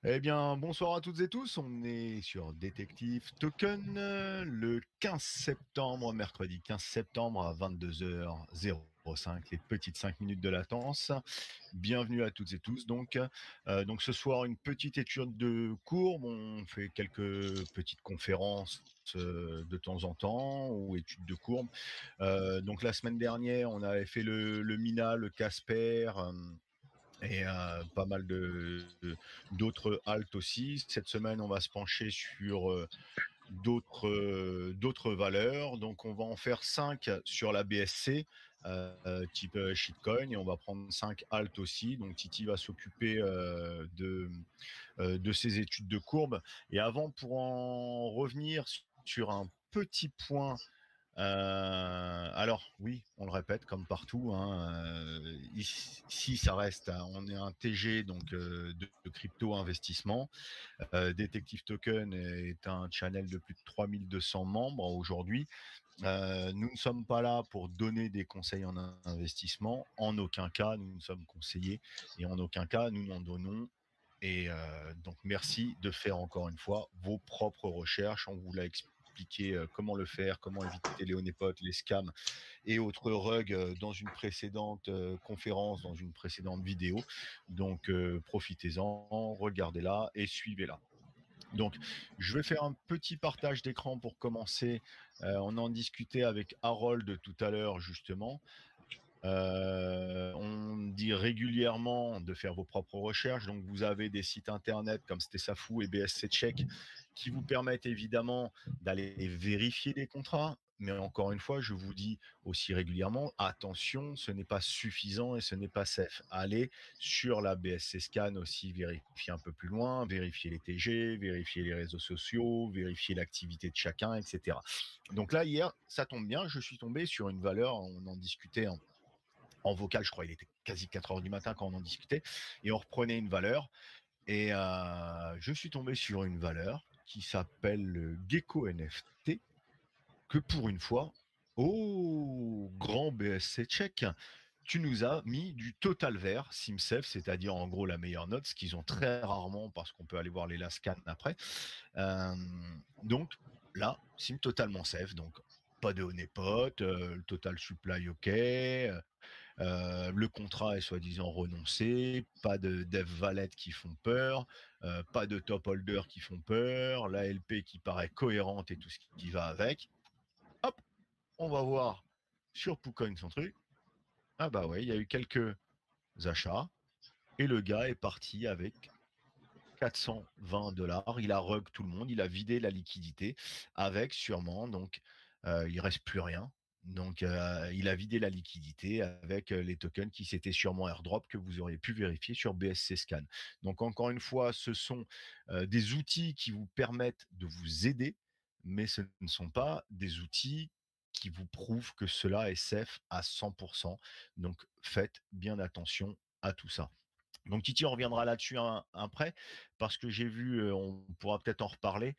Eh bien, bonsoir à toutes et tous. On est sur Détective Token le 15 septembre, mercredi 15 septembre à 22h05, les petites 5 minutes de latence. Bienvenue à toutes et tous. Donc ce soir, une petite étude de courbe. On fait quelques petites conférences de temps en temps ou études de courbe. Donc la semaine dernière, on avait fait le Mina, le Casper. Et pas mal d'autres haltes aussi. Cette semaine, on va se pencher sur d'autres valeurs. Donc, on va en faire 5 sur la BSC, type shitcoin, et on va prendre 5 haltes aussi. Donc, Titi va s'occuper de ces études de courbe. Et avant, pour en revenir sur un petit point alors oui, on le répète comme partout, hein, ici ça reste, hein, on est un TG donc de crypto investissement. Detective Token est un channel de plus de 3200 membres aujourd'hui. Nous ne sommes pas là pour donner des conseils en investissement. En aucun cas, nous ne sommes conseillers et en aucun cas, nous n'en donnons. Et donc, merci de faire encore une fois vos propres recherches. On vous l'a expliqué comment le faire, comment éviter les honeypots, les scams et autres rugs dans une précédente conférence, dans une précédente vidéo. Donc, profitez-en, regardez-la et suivez-la. Donc, je vais faire un petit partage d'écran pour commencer. On en discutait avec Harold tout à l'heure, justement. On dit régulièrement de faire vos propres recherches. Donc, vous avez des sites internet comme Stessafou et BSC Check qui vous permettent évidemment d'aller vérifier les contrats. Mais encore une fois, je vous dis aussi régulièrement, attention, ce n'est pas suffisant et ce n'est pas safe. Allez sur la BSC Scan aussi, vérifier un peu plus loin, vérifier les TG, vérifier les réseaux sociaux, vérifier l'activité de chacun, etc. Donc là, hier, ça tombe bien, je suis tombé sur une valeur, on en discutait en vocal, je crois, il était quasi 4 heures du matin quand on en discutait, et on reprenait une valeur, et je suis tombé sur une valeur qui s'appelle le Gecko NFT, que pour une fois, au grand BSC Check, tu nous as mis du total vert, SimSafe, c'est-à-dire en gros la meilleure note, ce qu'ils ont très rarement parce qu'on peut aller voir les last scans après. Euh, donc là, Sim totalement safe, donc pas de honeypot, le total supply ok, le contrat est soi-disant renoncé, pas de dev valet qui font peur, pas de top holder qui font peur, la LP qui paraît cohérente et tout ce qui va avec. Hop, on va voir sur PooCoin son truc. Ah bah ouais, il y a eu quelques achats et le gars est parti avec 420 $. Il a rug tout le monde, il a vidé la liquidité avec sûrement, donc il reste plus rien. Donc il a vidé la liquidité avec les tokens qui s'étaient sûrement airdrop que vous auriez pu vérifier sur BSC Scan. Donc encore une fois, ce sont des outils qui vous permettent de vous aider, mais ce ne sont pas des outils qui vous prouvent que cela est safe à 100%. Donc faites bien attention à tout ça. Donc Titi, on reviendra là-dessus après, parce que j'ai vu, on pourra peut-être en reparler,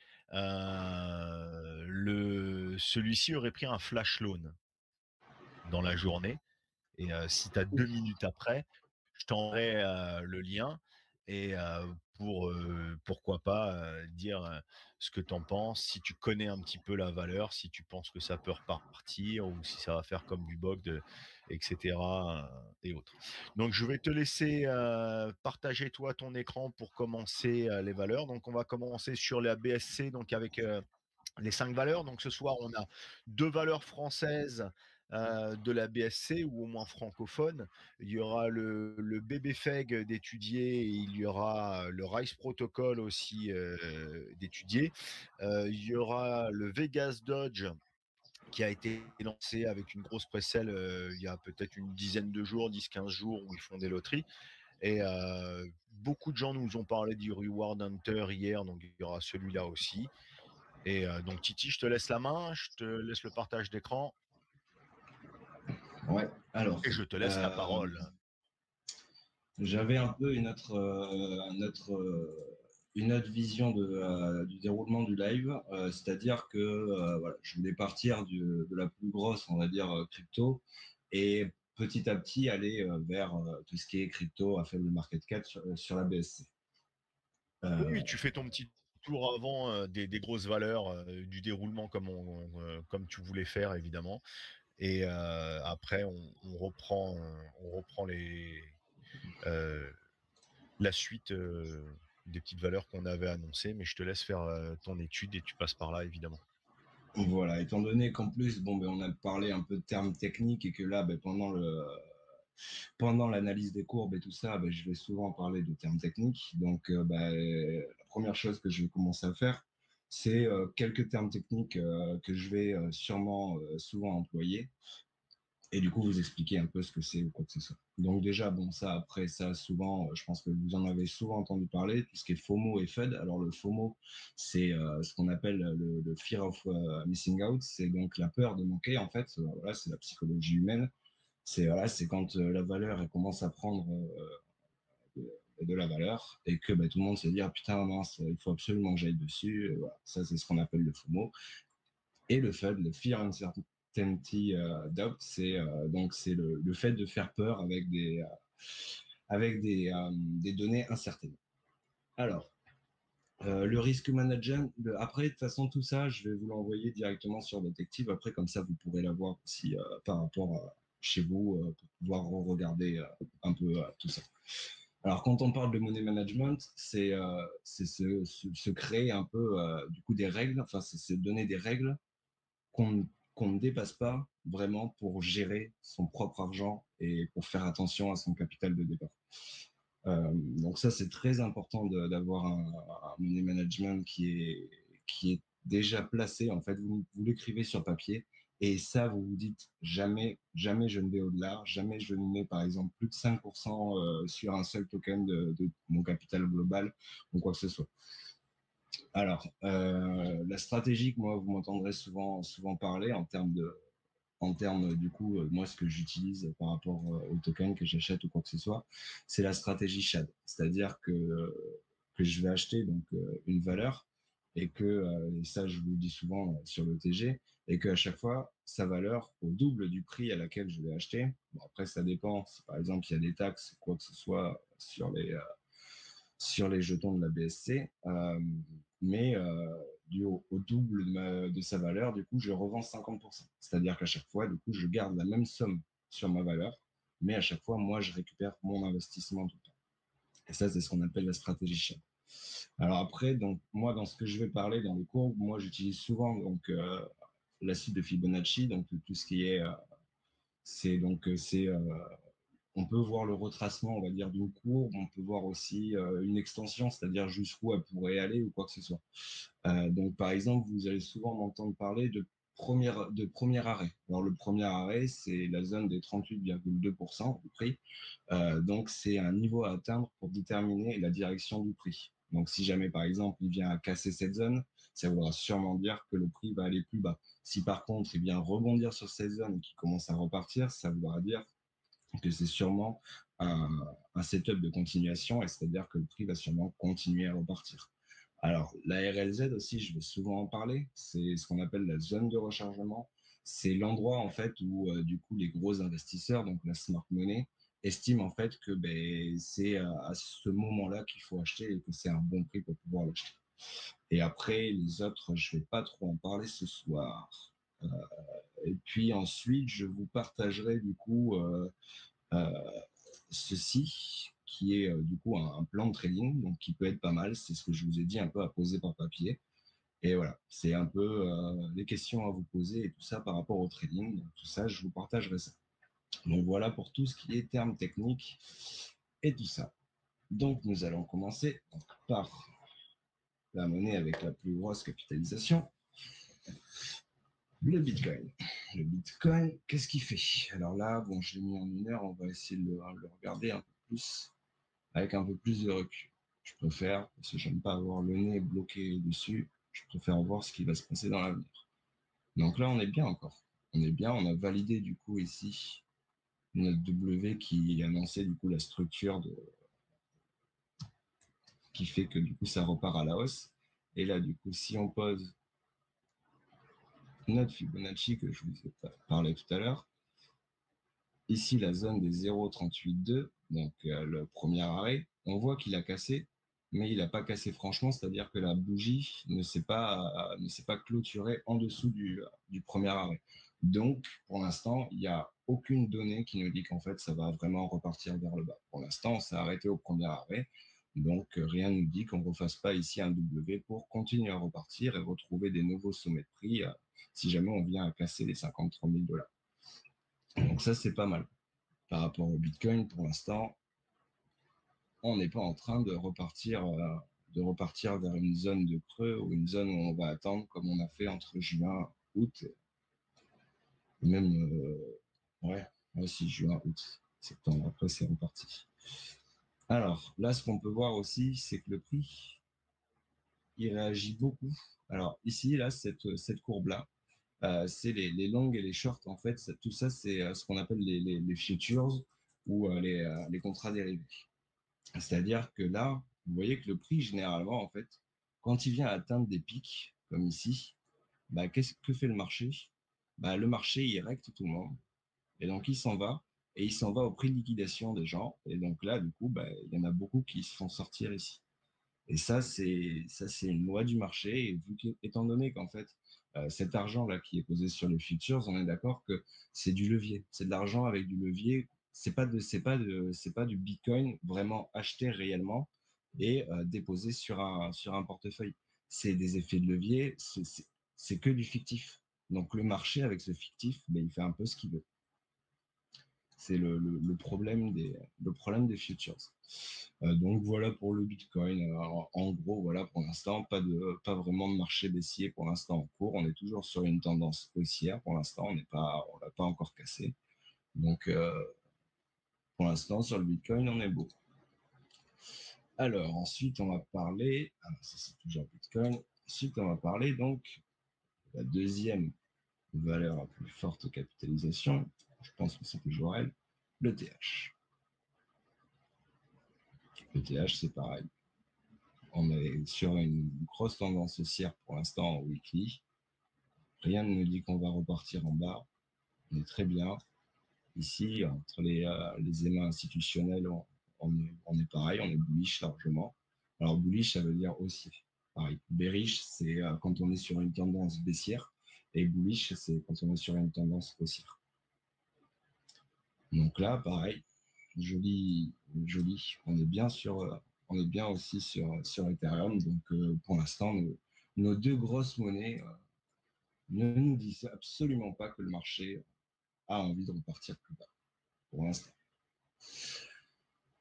celui-ci aurait pris un flash loan dans la journée. Et si tu as 2 minutes après, je t'enverrai le lien et pour pourquoi pas dire ce que tu en penses, si tu connais un petit peu la valeur, si tu penses que ça peut repartir ou si ça va faire comme du bug, etc. Et autres. Donc je vais te laisser partager toi ton écran pour commencer les valeurs. Donc on va commencer sur la BSC, donc avec les 5 valeurs. Donc ce soir, on a 2 valeurs françaises de la BSC ou au moins francophones. Il y aura le BBFEG d'étudier et il y aura le Rice Protocol aussi d'étudier. Il y aura le Vegas Dodge qui a été lancé avec une grosse précelle il y a peut-être une dizaine de jours, 10-15 jours, où ils font des loteries. Et beaucoup de gens nous ont parlé du Reward Hunter hier, donc il y aura celui-là aussi. Et donc Titi, je te laisse la main, je te laisse le partage d'écran Ouais, alors, et je te laisse la euh, parole. j'avais un peu une autre vision du déroulement du live, c'est-à-dire que voilà, je voulais partir de la plus grosse, on va dire, crypto, et petit à petit aller vers tout ce qui est crypto à faible market cap sur la BSC. Oui, oui, Euh, tu fais ton petit tour avant, des grosses valeurs, du déroulement comme tu voulais faire évidemment et après on reprend heu, la suite, des petites valeurs qu'on avait annoncées, mais je te laisse faire, ton étude et tu passes par là évidemment. voilà, étant donné qu'en plus, bon, ben, on a parlé un peu de termes techniques et que là, ben, pendant l'analyse des courbes et tout ça, ben, je vais souvent parler de termes techniques. Donc, ben, la première chose que je vais commencer à faire, c'est quelques termes techniques que je vais sûrement souvent employer et du coup vous expliquer un peu ce que c'est ou quoi que ce soit. Donc déjà, bon, ça, après ça, souvent, je pense que vous en avez souvent entendu parler, tout ce qui est FOMO et FUD. Alors le FOMO, c'est ce qu'on appelle le fear of missing out, c'est donc la peur de manquer, en fait. Voilà, c'est la psychologie humaine. C'est voilà, c'est quand la valeur elle commence à prendre de la valeur et que bah, tout le monde se dit ah putain mince, il faut absolument que j'aille dessus. Voilà. Ça c'est ce qu'on appelle le FOMO. Et le FUD, le Fear Uncertainty Doubt, c'est donc c'est le fait de faire peur avec des données incertaines. Alors, le risque management, après, de toute façon, tout ça, je vais vous l'envoyer directement sur Detective. Après, comme ça, vous pourrez l'avoir aussi par rapport à chez vous pour pouvoir regarder un peu tout ça. Alors, quand on parle de money management, c'est se créer un peu du coup des règles, enfin, c'est se donner des règles qu'on qu'on ne dépasse pas vraiment pour gérer son propre argent et pour faire attention à son capital de départ. Donc ça, c'est très important d'avoir un money management qui est déjà placé. En fait, vous l'écrivez sur papier et ça, vous vous dites jamais, jamais je ne vais au-delà, jamais je ne mets par exemple plus de 5% sur un seul token de mon capital global ou quoi que ce soit. Alors, la stratégie que moi, vous m'entendrez souvent, souvent parler en termes du coup, moi, ce que j'utilise par rapport au token que j'achète ou quoi que ce soit, c'est la stratégie SHAD. C'est-à-dire que je vais acheter donc une valeur et que, et ça, je vous le dis souvent sur le TG, et qu'à chaque fois, sa valeur au double du prix à laquelle je vais acheter. Bon, après, ça dépend. Si par exemple, il y a des taxes, quoi que ce soit sur les jetons de la BSC, mais au double de sa valeur, du coup, je revends 50%. C'est-à-dire qu'à chaque fois, du coup, je garde la même somme sur ma valeur, mais à chaque fois, moi, je récupère mon investissement tout le temps. Et ça, c'est ce qu'on appelle la stratégie chaîne. Alors après, donc, moi, dans ce que je vais parler dans les cours, moi, j'utilise souvent donc, la suite de Fibonacci, donc tout ce qui est, c'est on peut voir le retracement, on va dire, d'une courbe, on peut voir aussi une extension, c'est-à-dire jusqu'où elle pourrait aller ou quoi que ce soit. Donc, par exemple, vous allez souvent m'entendre parler de premier arrêt. Alors, le premier arrêt, c'est la zone des 38,2% du prix. Donc, c'est un niveau à atteindre pour déterminer la direction du prix. Donc, si jamais, par exemple, il vient à casser cette zone, ça voudra sûrement dire que le prix va aller plus bas. Si par contre, il vient rebondir sur cette zone et qu'il commence à repartir, ça voudra dire que c'est sûrement un setup de continuation, et c'est-à-dire que le prix va sûrement continuer à repartir. Alors, la RLZ aussi, je vais souvent en parler, c'est ce qu'on appelle la zone de rechargement. C'est l'endroit en fait où du coup les gros investisseurs, donc la smart money, estiment en fait que ben, c'est à ce moment-là qu'il faut acheter et que c'est un bon prix pour pouvoir l'acheter. Et après, les autres, je ne vais pas trop en parler ce soir. Euh, et puis ensuite, je vous partagerai du coup euh, ceci, qui est du coup un plan de trading, donc qui peut être pas mal. C'est ce que je vous ai dit un peu à poser par papier. Et voilà, c'est un peu les questions à vous poser et tout ça par rapport au trading. Donc, tout ça, je vous partagerai ça. Donc voilà pour tout ce qui est termes techniques et tout ça. Donc nous allons commencer par la monnaie avec la plus grosse capitalisation, le Bitcoin. Le Bitcoin, qu'est-ce qu'il fait? Alors là, bon, je l'ai mis en 1 heure, on va essayer de le regarder un peu plus avec un peu plus de recul. Je préfère, parce que j'aime pas avoir le nez bloqué dessus, je préfère voir ce qui va se passer dans l'avenir. Donc là, on est bien encore. On est bien, on a validé du coup ici notre W qui annonçait du coup la structure qui fait que du coup ça repart à la hausse. Et là, du coup, si on pose notre Fibonacci que je vous ai parlé tout à l'heure, ici la zone des 0,382, donc le premier arrêt, on voit qu'il a cassé mais il n'a pas cassé franchement, c'est-à-dire que la bougie ne s'est pas clôturée en dessous du premier arrêt. Donc, pour l'instant, il n'y a aucune donnée qui nous dit qu'en fait, ça va vraiment repartir vers le bas. Pour l'instant, on s'est arrêté au premier arrêt. Donc, rien ne nous dit qu'on ne refasse pas ici un W pour continuer à repartir et retrouver des nouveaux sommets de prix si jamais on vient à casser les 53 000 $. Donc, ça, c'est pas mal. Par rapport au Bitcoin, pour l'instant, on n'est pas en train de repartir vers une zone de creux ou une zone où on va attendre comme on a fait entre juin, août, et même, ouais, aussi juin, août, septembre, après c'est reparti. Alors là, ce qu'on peut voir aussi, c'est que le prix, il réagit beaucoup. Alors ici, là, cette courbe-là, c'est les longues et les shorts, en fait, tout ça, c'est ce qu'on appelle les futures ou les contrats dérivés. C'est-à-dire que là, vous voyez que le prix, généralement, en fait, quand il vient atteindre des pics, comme ici, bah, qu'est-ce que fait le marché? Bah, le marché, il recte tout le monde. Et donc, il s'en va. Et il s'en va au prix de liquidation des gens. Et donc là, du coup, bah, il y en a beaucoup qui se font sortir ici. Et ça, c'est une loi du marché. Et étant donné qu'en fait, cet argent-là qui est posé sur les futures, on est d'accord que c'est du levier. C'est de l'argent avec du levier. C'est pas du Bitcoin vraiment acheté réellement et déposé sur un portefeuille. C'est des effets de levier. C'est que du fictif. Donc le marché avec ce fictif, ben, il fait un peu ce qu'il veut. C'est le problème des futures. Donc voilà pour le Bitcoin. Alors, en gros, voilà pour l'instant, pas vraiment de marché baissier pour l'instant en cours. On est toujours sur une tendance haussière pour l'instant. On l'a pas encore cassé. Donc pour l'instant, sur le Bitcoin, on est beau. Alors ensuite, on va parler. Ça c'est toujours Bitcoin. Ensuite, on va parler donc de la deuxième valeur à plus forte capitalisation. Je pense que c'est toujours elle, le TH. Le TH, c'est pareil. On est sur une grosse tendance haussière pour l'instant en weekly. Rien ne nous dit qu'on va repartir en bas. On est très bien. Ici, entre les éléments institutionnels, on est pareil, on est bullish largement. Alors, bullish, ça veut dire aussi pareil. Bearish, c'est quand on est sur une tendance baissière. Et bullish, c'est quand on est sur une tendance haussière. Donc là, pareil, joli, joli. On est bien aussi sur Ethereum. Donc, pour l'instant, nos deux grosses monnaies ne nous disent absolument pas que le marché a envie de repartir plus bas, pour l'instant.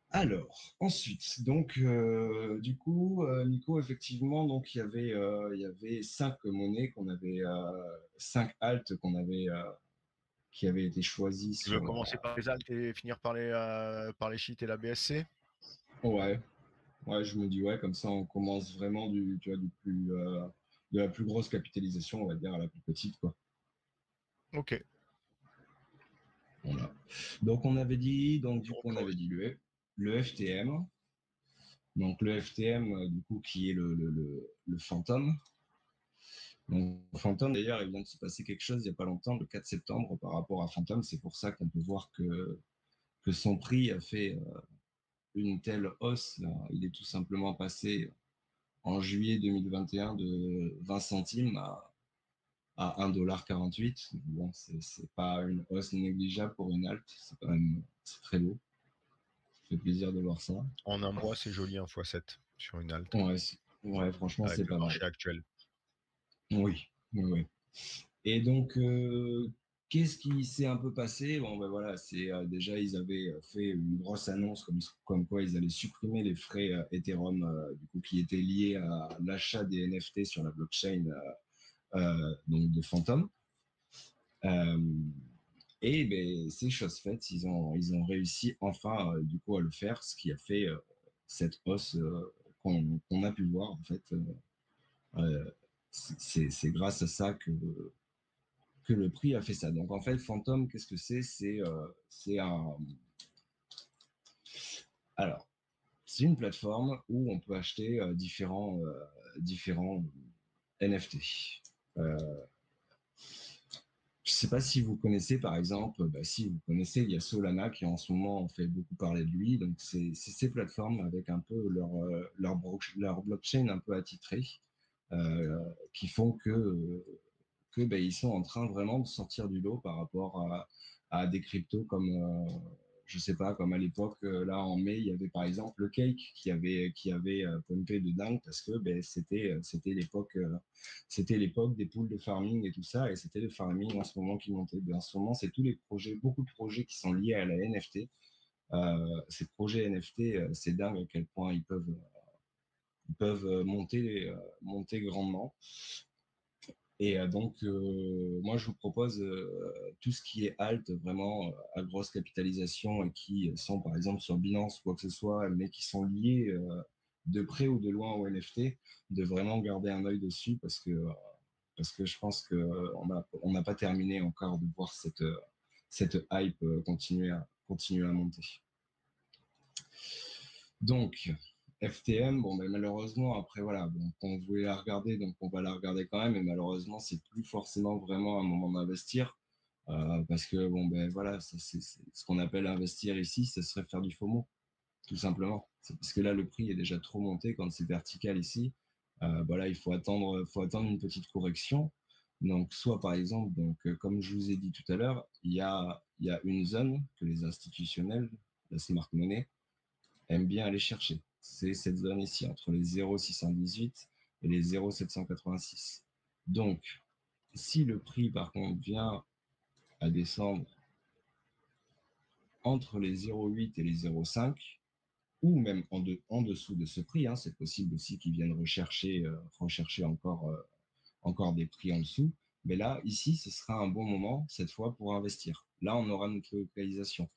Alors, ensuite, donc, du coup, Nico, effectivement, donc, il y avait 5 monnaies qu'on avait, 5 halts qui avaient été choisies Tu veux sur commencer par les alts et finir par les shit et la BSC? Ouais, ouais, je me dis, ouais, comme ça, on commence vraiment tu vois, de la plus grosse capitalisation, on va dire, à la plus petite, quoi. Ok. Voilà. Donc, du coup, on avait dit le FTM. Donc, le FTM, du coup, qui est le Phantom. Donc, Phantom, d'ailleurs, il vient de se passer quelque chose il n'y a pas longtemps, le 4 septembre, par rapport à Phantom. C'est pour ça qu'on peut voir que son prix a fait une telle hausse. Il est tout simplement passé en juillet 2021 de 20 centimes à 1,48 $. Bon, c'est pas une hausse négligeable pour une alt. C'est très beau. Ça fait plaisir de voir ça. En un mois, c'est joli, un x7 sur une alt, Ouais, ouais, franchement, avec c'est le pas mal. marché actuel. Oui, oui, oui. Et donc, qu'est-ce qui s'est un peu passé? Bon, ben voilà, c'est déjà, ils avaient fait une grosse annonce comme quoi ils allaient supprimer les frais Ethereum du coup, qui étaient liés à l'achat des NFT sur la blockchain donc de Phantom. Euh, et ben, c'est chose faite, ils ont réussi enfin du coup à le faire, ce qui a fait cette hausse qu'on a pu voir en fait. C'est grâce à ça que le prix a fait ça. Donc en fait, Phantom, qu'est-ce que c'est? C'est un. Alors, c'est une plateforme où on peut acheter différents NFT. Euh, Je ne sais pas si vous connaissez, par exemple, bah, si vous connaissez, il y a Solana qui en ce moment on fait beaucoup parler de lui. Donc c'est ces plateformes avec un peu leur blockchain un peu attitré, qui font que ben, ils sont en train vraiment de sortir du lot par rapport à des cryptos comme, je sais pas, comme à l'époque, là en mai, il y avait par exemple le Cake qui avait pumpé de dingue parce que ben, c'était l'époque des poules de farming et tout ça, et c'était le farming en ce moment qui montait. Ben, en ce moment, c'est tous les projets, beaucoup de projets qui sont liés à la NFT. Ces projets NFT, c'est dingue à quel point ils peuvent monter grandement. Et donc, moi, je vous propose tout ce qui est alt, vraiment à grosse capitalisation et qui sont, par exemple, sur Binance ou quoi que ce soit, mais qui sont liés de près ou de loin au NFT, de vraiment garder un œil dessus parce que je pense qu'on n'a pas terminé encore de voir cette hype continuer à monter. Donc, FTM, bon, ben, malheureusement, après, voilà, bon, on voulait la regarder, donc on va la regarder quand même, et malheureusement, c'est plus forcément vraiment un moment d'investir, parce que, bon, ben, voilà, c'est ce qu'on appelle investir ici, ce serait faire du FOMO, tout simplement. C'est parce que là, le prix est déjà trop monté quand c'est vertical ici. Voilà, il faut attendre une petite correction. Donc, soit par exemple, donc, comme je vous ai dit tout à l'heure, il y a une zone que les institutionnels, la smart money, aime bien aller chercher. C'est cette zone ici, entre les 0,618 et les 0,786. Donc, si le prix, par contre, vient à descendre entre les 0,8 et les 0,5, ou même en dessous de ce prix, hein, c'est possible aussi qu'ils viennent rechercher encore des prix en dessous. Mais là, ici, ce sera un bon moment, cette fois, pour investir. Là, on aura notre localisation.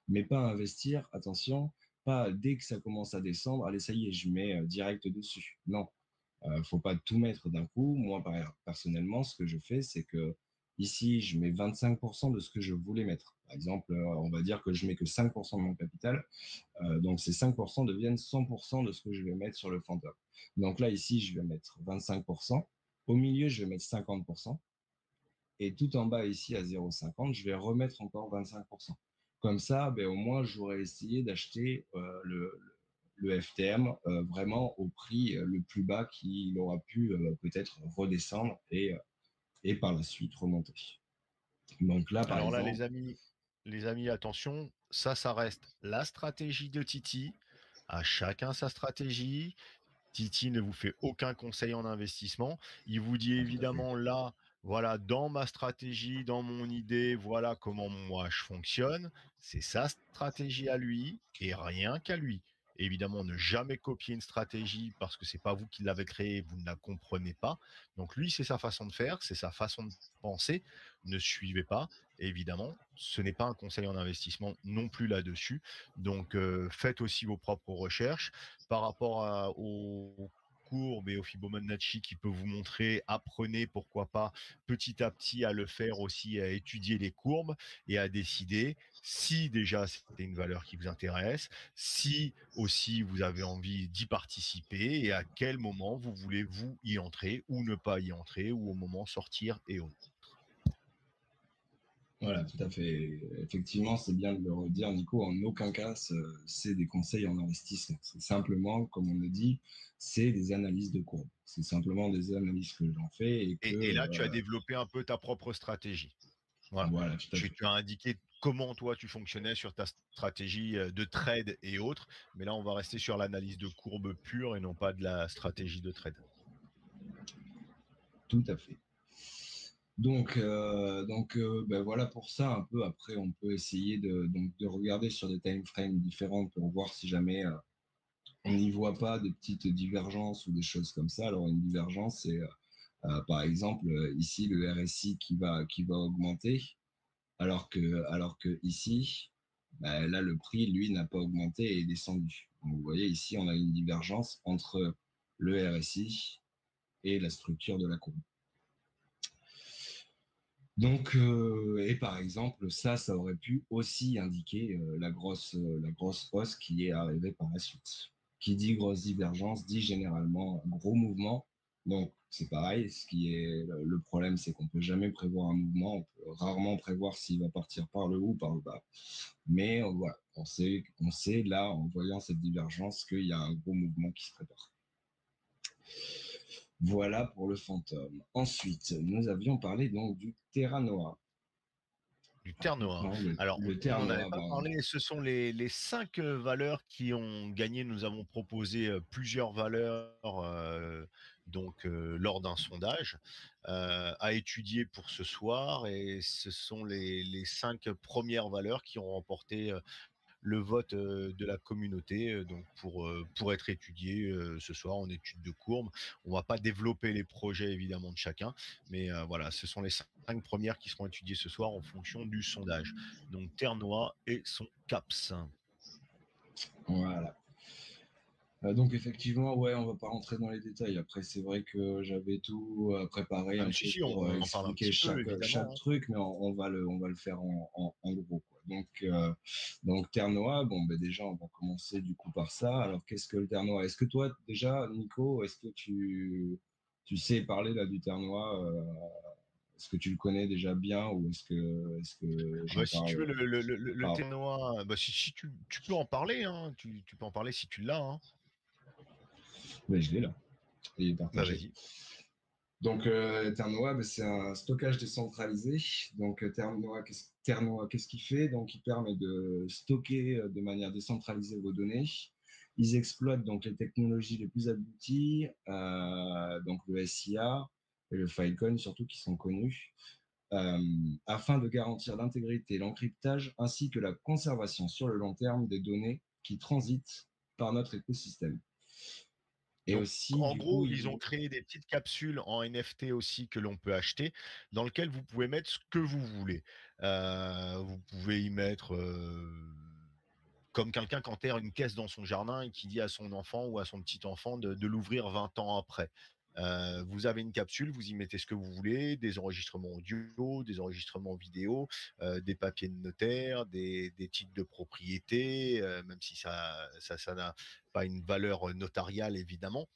Mais pas investir, attention, pas dès que ça commence à descendre, allez, ça y est, je mets direct dessus. Non, faut pas tout mettre d'un coup. Moi, personnellement, ce que je fais, c'est que ici, je mets 25% de ce que je voulais mettre. Par exemple, on va dire que je mets que 5% de mon capital. Donc, ces 5% deviennent 100% de ce que je vais mettre sur le Phantom. Donc là, ici, je vais mettre 25%. Au milieu, je vais mettre 50%. Et tout en bas, ici, à 0,50, je vais remettre encore 25%. Comme ça, ben, au moins, j'aurais essayé d'acheter le FTM vraiment au prix le plus bas qu'il aura pu peut-être redescendre et par la suite remonter. Donc là, par Alors là, exemple, les amis, attention, ça reste la stratégie de Titi. À chacun sa stratégie. Titi ne vous fait aucun conseil en investissement. Il vous dit tout à fait. évidemment là, voilà, dans ma stratégie, dans mon idée, voilà comment moi je fonctionne. C'est sa stratégie à lui et rien qu'à lui. Évidemment, ne jamais copier une stratégie parce que c'est pas vous qui l'avez créée, vous ne la comprenez pas. Donc lui, c'est sa façon de faire, c'est sa façon de penser. Ne suivez pas. Évidemment, ce n'est pas un conseil en investissement non plus là-dessus. Donc faites aussi vos propres recherches par rapport aux courbes et au Fibonacci qui peut vous montrer, apprenez pourquoi pas petit à petit à le faire aussi, à étudier les courbes et à décider si déjà c'était une valeur qui vous intéresse, si aussi vous avez envie d'y participer et à quel moment vous voulez vous y entrer ou ne pas y entrer ou au moment sortir et autres. Voilà, tout à fait. Effectivement, c'est bien de le redire, Nico. En aucun cas, c'est des conseils en investissement. C'est simplement, comme on le dit, c'est des analyses de courbe. C'est simplement des analyses que j'en fais et que, Et là, tu as développé un peu ta propre stratégie. Voilà. voilà, tout à fait. Tu as indiqué comment toi tu fonctionnais sur ta stratégie de trade et autres, mais là on va rester sur l'analyse de courbe pure et non pas de la stratégie de trade. Tout à fait. Donc, ben voilà pour ça un peu. Après, on peut essayer de regarder sur des time frames différents pour voir si jamais on n'y voit pas de petites divergences ou des choses comme ça. Alors, une divergence, c'est par exemple ici le RSI qui va augmenter, alors que ici, ben, là, le prix, lui, n'a pas augmenté et est descendu. Donc, vous voyez, ici, on a une divergence entre le RSI et la structure de la courbe. Donc, et par exemple, ça aurait pu aussi indiquer la grosse hausse qui est arrivée par la suite. Qui dit grosse divergence dit généralement gros mouvement Donc, c'est pareil. Ce qui est le problème, c'est qu'on peut jamais prévoir un mouvement. On peut rarement prévoir s'il va partir par le haut ou par le bas. Mais voilà, on sait là, en voyant cette divergence, qu'il y a un gros mouvement qui se prépare. Voilà pour le fantôme. Ensuite, nous avions parlé donc du Terra Nova. Du Terre Noire. Non, Alors, le on Terra n'en avait Nova, pas ben, parlé. Ce sont les 5 valeurs qui ont gagné. Nous avons proposé plusieurs valeurs lors d'un sondage à étudier pour ce soir. Et ce sont les 5 premières valeurs qui ont remporté le vote de la communauté pour être étudié ce soir en étude de courbe. On va pas développer les projets évidemment de chacun, mais voilà, ce sont les 5 premières qui seront étudiées ce soir en fonction du sondage. Donc Terre-Noire et son CAPS. voilà. Donc effectivement, ouais, on va pas rentrer dans les détails. Après, c'est vrai que j'avais tout préparé Ah un mais si, peu si, pour on en parle un expliquer petit peu chaque évidemment, hein. truc, mais on va le faire en gros, quoi. Donc Terre Noire, bon, ben déjà, on va commencer du coup par ça. Alors, qu'est-ce que le Terre Noire? Est-ce que toi, déjà, Nico, est-ce que tu sais parler là du Terre Noire? Est-ce que tu le connais déjà bien ou est-ce que Ah j'en bah, si tu parle? veux le Par... Terre-Noire, bah, si tu peux en parler, hein, tu peux en parler si tu l'as, hein. Mais je l'ai là, il est Bah partagé. vas-y. Donc, Ternoa, ben, c'est un stockage décentralisé. Donc, Ternoa, qu'est-ce qu'il fait? Donc, il permet de stocker de manière décentralisée vos données. Ils exploitent donc les technologies les plus abouties, donc le SIA et le Filecoin surtout qui sont connus, euh, afin de garantir l'intégrité, l'encryptage ainsi que la conservation sur le long terme des données qui transitent par notre écosystème. Et Donc, aussi, en du coup, gros, ils ont créé des petites capsules en NFT aussi que l'on peut acheter, dans lesquelles vous pouvez mettre ce que vous voulez. Vous pouvez y mettre, comme quelqu'un qui enterre une caisse dans son jardin et qui dit à son enfant ou à son petit-enfant de l'ouvrir 20 ans après. Vous avez une capsule, vous y mettez ce que vous voulez, des enregistrements audio, des enregistrements vidéo, des papiers de notaire, des titres de propriété, même si ça n'a pas une valeur notariale évidemment.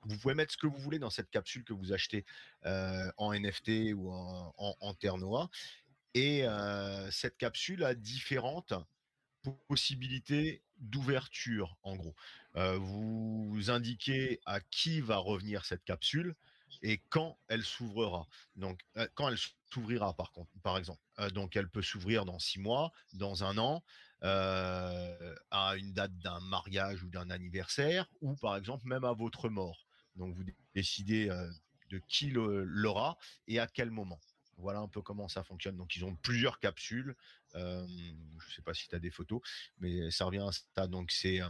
Vous pouvez mettre ce que vous voulez dans cette capsule que vous achetez en NFT ou en Terre Noire. Et cette capsule a différentes possibilités d'ouverture, en gros. Vous indiquez à qui va revenir cette capsule et quand elle s'ouvrira. Donc, quand elle s'ouvrira, par exemple. Donc, elle peut s'ouvrir dans 6 mois, dans un an, à une date d'un mariage ou d'un anniversaire, ou par exemple même à votre mort. Donc, vous décidez de qui l'aura et à quel moment. Voilà un peu comment ça fonctionne. Donc, ils ont plusieurs capsules. Je ne sais pas si tu as des photos, mais ça revient à ça. Donc, ouais.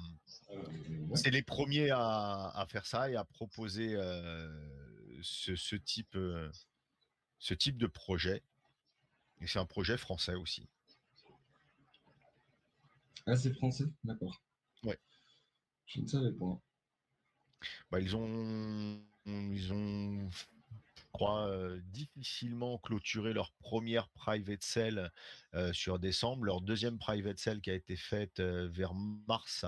c'est les premiers à faire ça et à proposer ce type de projet. Et c'est un projet français aussi. Ah, c'est français? D'accord. Ouais. Je ne savais pas. Bah, ils ont, je crois, difficilement clôturé leur première private sale sur décembre. Leur deuxième private sale qui a été faite vers mars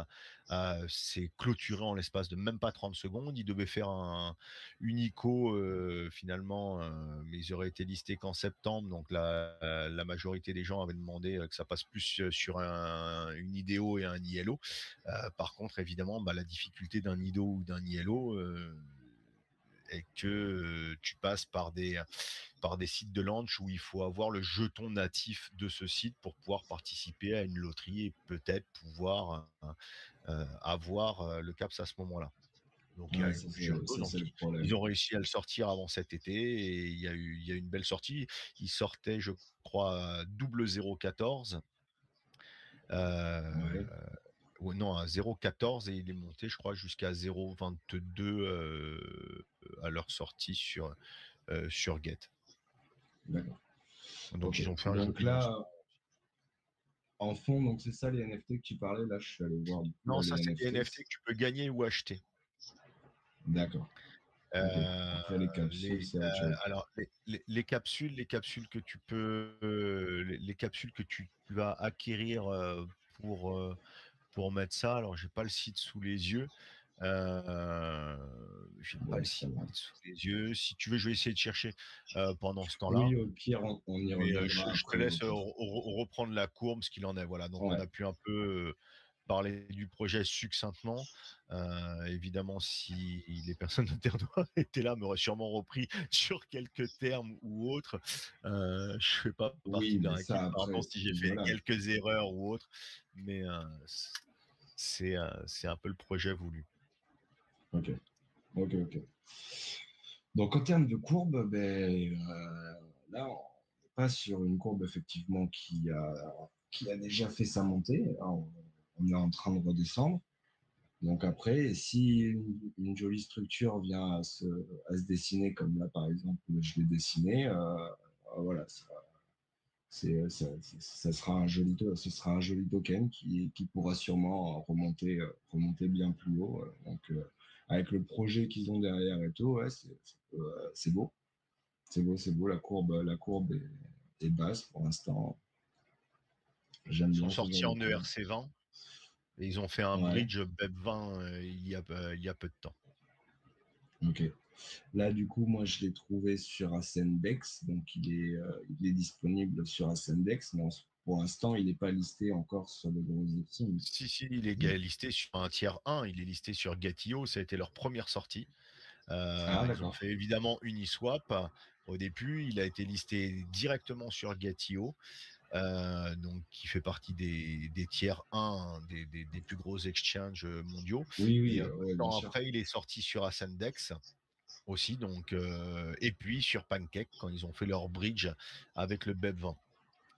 s'est clôturée en l'espace de même pas 30 secondes. Ils devaient faire une ICO finalement, mais ils auraient été listés qu'en septembre. Donc la majorité des gens avaient demandé que ça passe plus sur une IDO et un ILO. Par contre, évidemment, bah, la difficulté d'un IDO ou d'un ILO, et que tu passes par des sites de launch où il faut avoir le jeton natif de ce site pour pouvoir participer à une loterie et peut-être pouvoir avoir le CAPS à ce moment-là. Donc il y a Ouais, eu plusieurs choses. ça, Donc c'est le ils problème. ont réussi à le sortir avant cet été et il y a eu une belle sortie. Il sortait, je crois, à double 0,14. Ouais, Ou non, à 0,14 et il est monté, je crois, jusqu'à 0,22 à leur sortie sur Get. d'accord. Donc Ok. ils ont fait un Donc joli lancement. là, en fond, donc c'est ça les NFT que tu parlais. Là, je suis allé voir du coup Non, là, ça les c'est des NFT. NFT que tu peux gagner ou acheter. D'accord. Ok. Euh, Après, les capsules, c'est autre chose. alors les capsules que tu peux, les capsules que tu vas acquérir pour mettre ça. Alors j'ai pas le site sous les yeux, J'ai pas Bon, le ça site va. sous les yeux. Si tu veux, je vais essayer de chercher, pendant ce temps-là. Oui, au pire, on y Mais, reviendra je te après au laisse, pire. reprendre la courbe, ce qu'il en est. Voilà, donc on Ouais, a pu un peu, parler du projet succinctement. Évidemment, si les personnes de Terre Noire étaient là, m'auraient sûrement repris sur quelques termes ou autres. Je fais pas partie oui, de mais leur équipe, ça pardon après, si j'ai fait voilà. quelques erreurs ou autres, mais, c'est un peu le projet voulu. OK, OK, OK. Donc en termes de courbe, là, on passe sur une courbe effectivement qui a déjà fait sa montée. Là, on est en train de redescendre. Donc après, si une jolie structure vient à se dessiner comme là, par exemple, je l'ai dessiné, voilà, ça sera ce sera un joli token qui pourra sûrement remonter bien plus haut. Donc, avec le projet qu'ils ont derrière et tout, ouais, c'est beau. C'est beau, c'est beau. La courbe est basse pour l'instant. J'aime Ils sont bien ce genre sortis de en courbe. ERC20 et ils ont fait un Ouais, bridge BEP20, il y a peu de temps. ok. Là, du coup, moi, je l'ai trouvé sur Ascendex, donc il est disponible sur Ascendex, mais pour l'instant, il n'est pas listé encore sur les gros exchanges. Si, si, il est listé sur un tiers 1, il est listé sur Gatiot, ça a été leur première sortie. Ah, Ils ont d'accord, fait évidemment Uniswap au début, il a été listé directement sur Gatiot, donc qui fait partie des tiers 1, des plus gros exchanges mondiaux. oui, Et oui, peu de ouais, bien temps sûr. après, il est sorti sur Ascendex aussi, donc, et puis sur Pancake quand ils ont fait leur bridge avec le BEP20.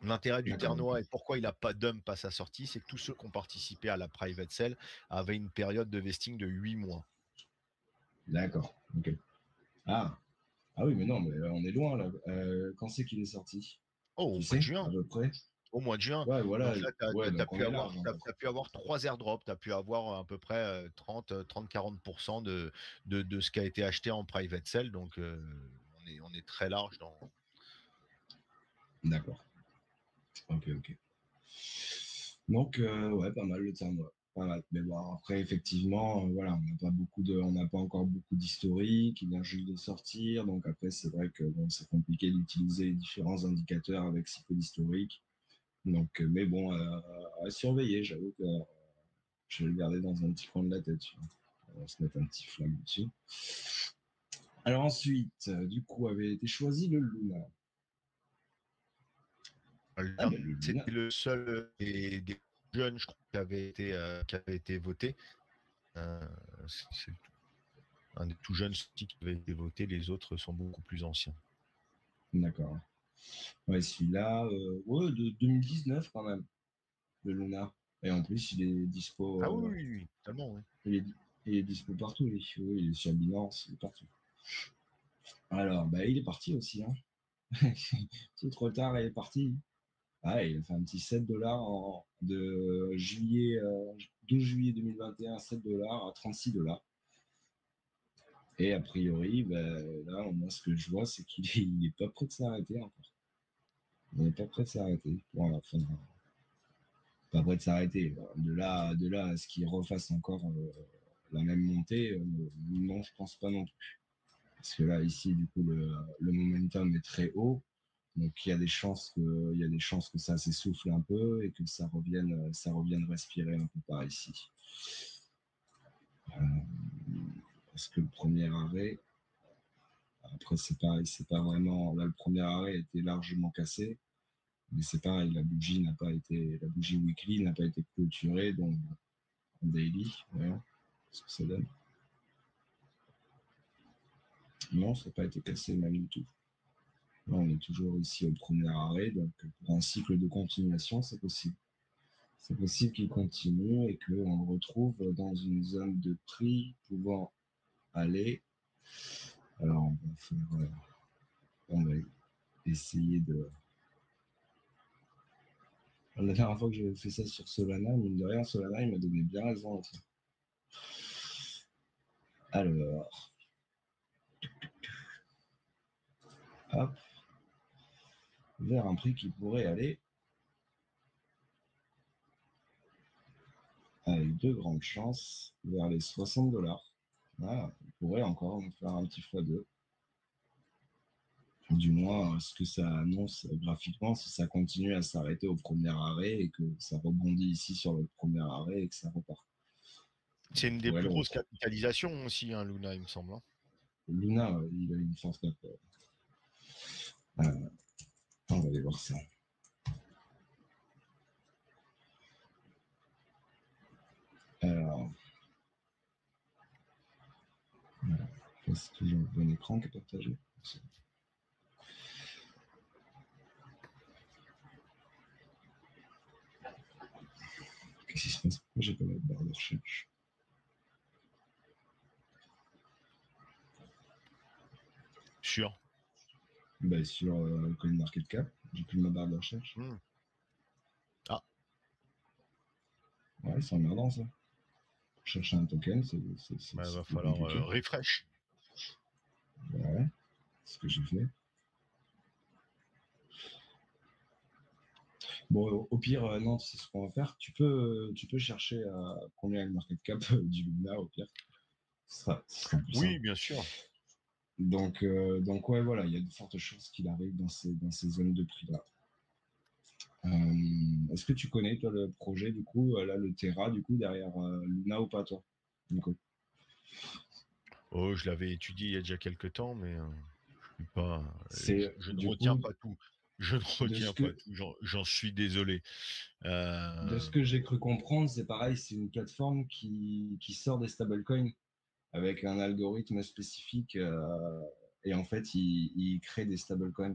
L'intérêt du D'accord, ok. Ternois et pourquoi il a pas dump à sa sortie, c'est que tous ceux qui ont participé à la private sale avaient une période de vesting de 8 mois. D'accord, ok. Ah, ah oui, mais non, mais on est loin là. Quand c'est qu'il est sorti? Oh, Tu au mois de sais, à juin. peu près? Au mois de juin. Ouais, voilà. Donc là, Ouais, tu as donc on pu est large, avoir, en fait. t'as pu avoir 3 airdrops, tu as pu avoir à peu près 30-40% de ce qui a été acheté en private sale. Donc on est très large dans. D'accord. Ok, ok. Donc, ouais, pas mal le tournoi. Pas mal. Mais bon, après, effectivement, voilà, on n'a pas encore beaucoup d'historique, il vient juste de sortir. Donc après, c'est vrai que bon, c'est compliqué d'utiliser les différents indicateurs avec si peu d'historique. Donc, mais bon, à surveiller, j'avoue que je vais le garder dans un petit coin de la tête, tu vois. On va se mettre un petit flag dessus. Alors ensuite, du coup, avait été choisi le Luna. Ah, ben le Luna. C'était le seul des jeunes, je crois, qui avait été voté. Euh, c'est un des tout jeunes qui avait été voté, les autres sont beaucoup plus anciens. D'accord. Ouais, celui-là, ouais, de 2019 quand même, le Luna. Et en plus, il est dispo, Ah oui, oui, oui, totalement, oui. il est, il est dispo partout, oui. Oui, il est sur Binance, il est partout. Alors, bah, il est parti aussi, hein. C'est trop tard, il est parti. Ah, il a fait un petit 7 dollars de juillet, 12 juillet 2021, 7 dollars à 36 dollars. Et a priori, ben, là, moi, ce que je vois, c'est il est pas prêt de s'arrêter encore. Il n'est pas prêt de s'arrêter. Bon, enfin, pas prêt de s'arrêter. De là à ce qu'il refasse encore la même montée, non, je pense pas non plus. Parce que là, ici, du coup, le momentum est très haut. Donc, il y a des chances que ça s'essouffle un peu et que ça revienne respirer un peu par ici. Parce que le premier arrêt, après, c'est pareil, c'est pas vraiment. Là, le premier arrêt était largement cassé, mais c'est pareil, la bougie weekly n'a pas été clôturée, donc en daily, voilà ce que ça donne. Non, ça n'a pas été cassé même du tout. Là, on est toujours ici au premier arrêt, donc pour un cycle de continuation, c'est possible. C'est possible qu'il continue et qu'on le retrouve dans une zone de prix pouvant aller. Alors, on va essayer de. La dernière fois que j'avais fait ça sur Solana, mine de rien, Solana, il m'a donné bien raison aussi. Alors, hop, vers un prix qui pourrait aller avec de grandes chances, vers les 60 $. Ah, on pourrait encore nous faire un petit x2. Du moins, ce que ça annonce graphiquement, si ça continue à s'arrêter au premier arrêt et que ça rebondit ici sur le premier arrêt et que ça repart. C'est On une des pourrait plus le grosses retrouver. capitalisations aussi, hein, Luna, il me semble, hein. Luna, il a une force cap. Euh, on va aller voir ça. Alors, voilà. C'est toujours le bon écran qui est partagé. Qu'est-ce qui se passe? Pourquoi j'ai pas la barre de recherche? Sûr. Bah, sur CoinMarketCap, j'ai plus ma barre de recherche. Hmm. Ah, Ouais, c'est emmerdant ça. Pour chercher un token, c'est bah, va plus falloir compliqué. refresh. Ouais, c'est ce que j'ai fait. Bon, au pire, non, c'est ce qu'on va faire. Tu peux chercher à combien est le market cap du Luna, au pire. Ce sera plus Oui, simple. bien sûr. Donc ouais, voilà, il y a de fortes chances qu'il arrive dans ces zones de prix-là. Est-ce que tu connais, toi, le projet, du coup, là, le Terra, du coup, derrière Luna ou pas, toi, Nico? Oh, je l'avais étudié il y a déjà quelques temps, mais je suis pas, C'est, je ne du retiens coup, pas tout. Je ne de ce retiens pas que, tout. J'en suis désolé. de Euh, ce que j'ai cru comprendre, c'est pareil, c'est une plateforme qui sort des stablecoins avec un algorithme spécifique et en fait, il crée des stablecoins.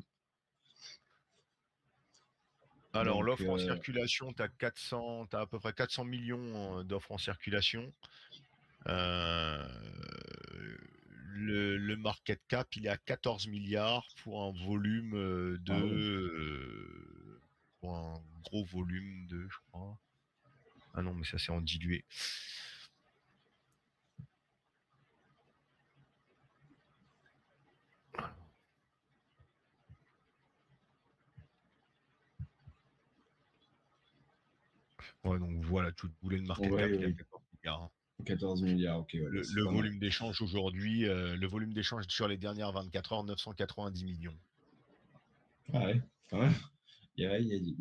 alors, Donc, l'offre en circulation, tu as à peu près 400 millions d'offres en circulation. Euh, le market cap, il est à 14 milliards pour un volume ah ouais. pour un gros volume de, je crois. Ah non, mais ça c'est en dilué. Ouais, donc voilà, tu voulais le market Ouais, cap, il est à oui, 14 milliards, hein. 14 milliards, ok, ouais, bah, c'est Le pas mal. volume d'échange aujourd'hui, le volume d'échange sur les dernières 24 heures, 990 millions. Ah ouais, quand même. Il y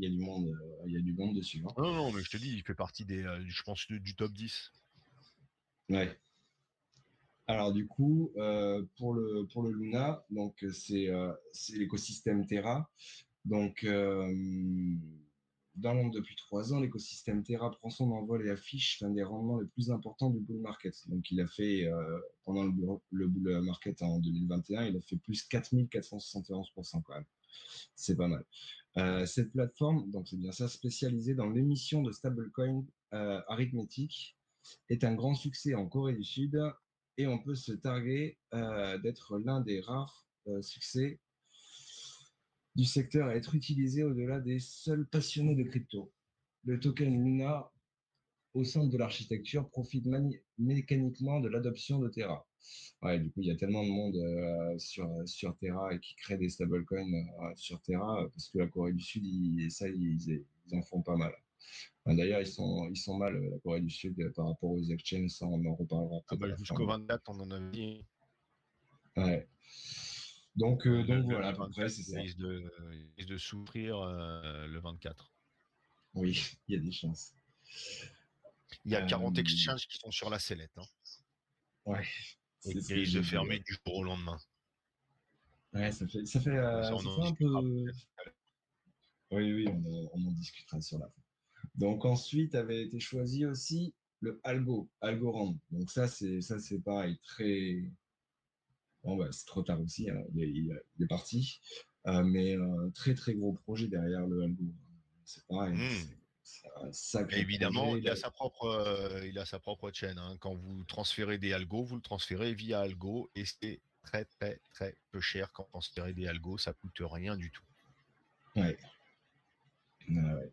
a du monde, il y a du monde dessus, hein. Non, non, mais je te dis, il fait partie des, je pense, du top 10. Ouais. Alors du coup, pour le Luna, donc c'est l'écosystème Terra. Donc dans le monde depuis 3 ans, l'écosystème Terra prend son envol et affiche l'un des rendements les plus importants du bull market. Donc il a fait pendant le bull market en 2021, il a fait plus 4471% quand même. C'est pas mal. Cette plateforme, donc c'est bien ça, spécialisée dans l'émission de stablecoins arithmétiques, est un grand succès en Corée du Sud et on peut se targuer d'être l'un des rares succès du secteur à être utilisé au-delà des seuls passionnés de crypto. Le token Luna, au centre de l'architecture, profite mécaniquement de l'adoption de Terra. Ouais, du coup, il y a tellement de monde sur Terra et qui crée des stablecoins sur Terra parce que la Corée du Sud, ils en font pas mal. Enfin, d'ailleurs, ils sont mal, la Corée du Sud, par rapport aux exchanges. Ça, on en reparlera Ah peut-être à bah, la fin. jusqu'au 24, on en a dit. Ouais. Donc, Le, donc le, voilà, à le peu près, 24, c'est ça. il risque de souffrir le 24. Oui, il y a des chances. Il y a Euh, 40 exchanges qui sont sur la sellette, hein, ouais, et c'est ce qui que risquent de j'ai vu. fermer Ouais, du jour au lendemain. ouais ça fait, Mais ça, euh, on ça en fait un discutera peu. peut-être. Oui, oui, on en discutera sur la fin. Donc ensuite avait été choisi aussi le Algorand. Donc ça c'est pareil, très. Bon, bah, c'est trop tard aussi, hein, il est parti. Mais très très gros projet derrière le Algo. C'est pareil, hein, Hmm. c'est un Et sacré évidemment, projet. il a sa propre chaîne, hein. Quand vous transférez des algos, vous le transférez via algo et c'est très très très peu cher quand vous transférez des algos, ça coûte rien du tout. Ouais. Ouais.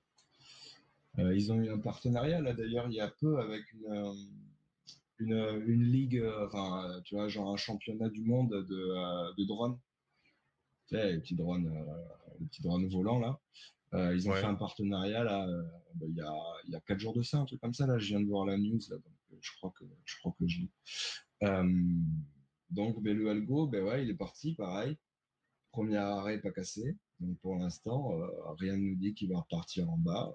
Ils ont eu un partenariat là d'ailleurs il y a peu avec une ligue, enfin tu vois, genre un championnat du monde de drones. Tu sais, les petits drones volants là. Ils ont fait Ouais. un partenariat là, il y a 4 jours de ça, un truc comme ça. Là, je viens de voir la news là, donc je crois que je l'ai. Donc, ben, le algo, ben ouais, il est parti, pareil. Premier arrêt pas cassé. Donc pour l'instant, rien ne nous dit qu'il va repartir en bas.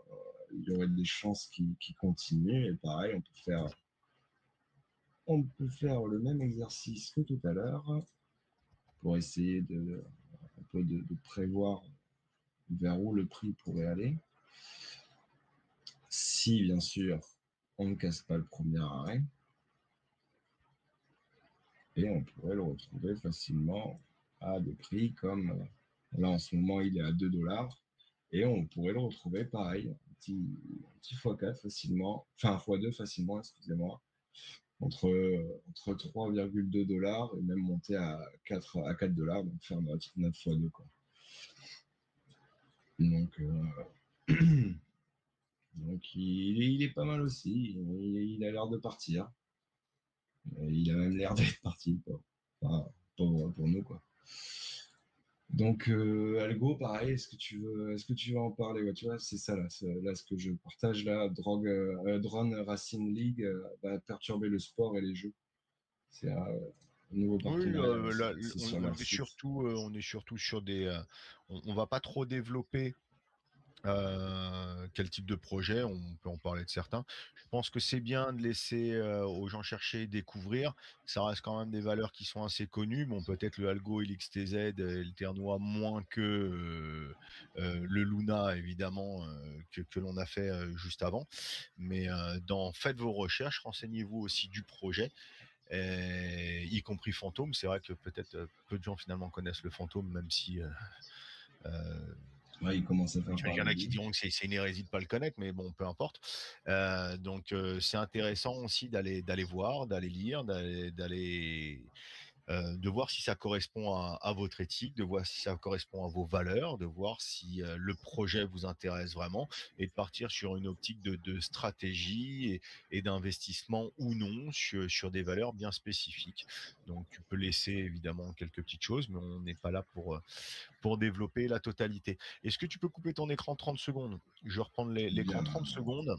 Il y aurait des chances qu'il continue. Et pareil, on peut faire le même exercice que tout à l'heure pour essayer un peu de prévoir vers où le prix pourrait aller. Si, bien sûr, on ne casse pas le premier arrêt. Et on pourrait le retrouver facilement à des prix comme, là en ce moment il est à 2 dollars, et on pourrait le retrouver pareil, un petit x4 facilement, enfin x2 facilement, excusez-moi, entre 3,2 dollars et même monter à 4 dollars, donc faire notre x2 quoi. Donc, donc il est pas mal aussi, il a l'air de partir, il a même l'air d'être parti, quoi. Enfin, pour nous quoi. Donc, Algo, pareil, est-ce que tu veux en parler? Ouais, tu vois, c'est ça là, là ce que je partage là, Drone Racing League va perturber le sport et les jeux. C'est un nouveau Oui, partenariat, là, là, c'est sur leur site. on est surtout sur des, on va pas trop développer quel type de projet, on peut en parler de certains. Je pense que c'est bien de laisser, aux gens chercher et découvrir. Ça reste quand même des valeurs qui sont assez connues. Bon, peut-être le Algo et l'XTZ et le Ternois moins que, le Luna évidemment, que l'on a fait, juste avant. Mais, faites vos recherches, renseignez-vous aussi du projet, y compris Fantôme. C'est vrai que peut-être, peu de gens finalement connaissent le Fantôme, même si, heu Ouais, il commence à faire il y en parler a de qui lui. diront que c'est une hérésie de pas le connaître, mais bon, peu importe. C'est intéressant aussi d'aller voir, d'aller lire, de voir si ça correspond à votre éthique, de voir si ça correspond à vos valeurs, de voir si, le projet vous intéresse vraiment et de partir sur une optique de stratégie et d'investissement ou non sur des valeurs bien spécifiques. Donc tu peux laisser évidemment quelques petites choses, mais on n'est pas là pour développer la totalité. Est-ce que tu peux couper ton écran 30 secondes? Je vais reprendre l'écran Bien, 30 secondes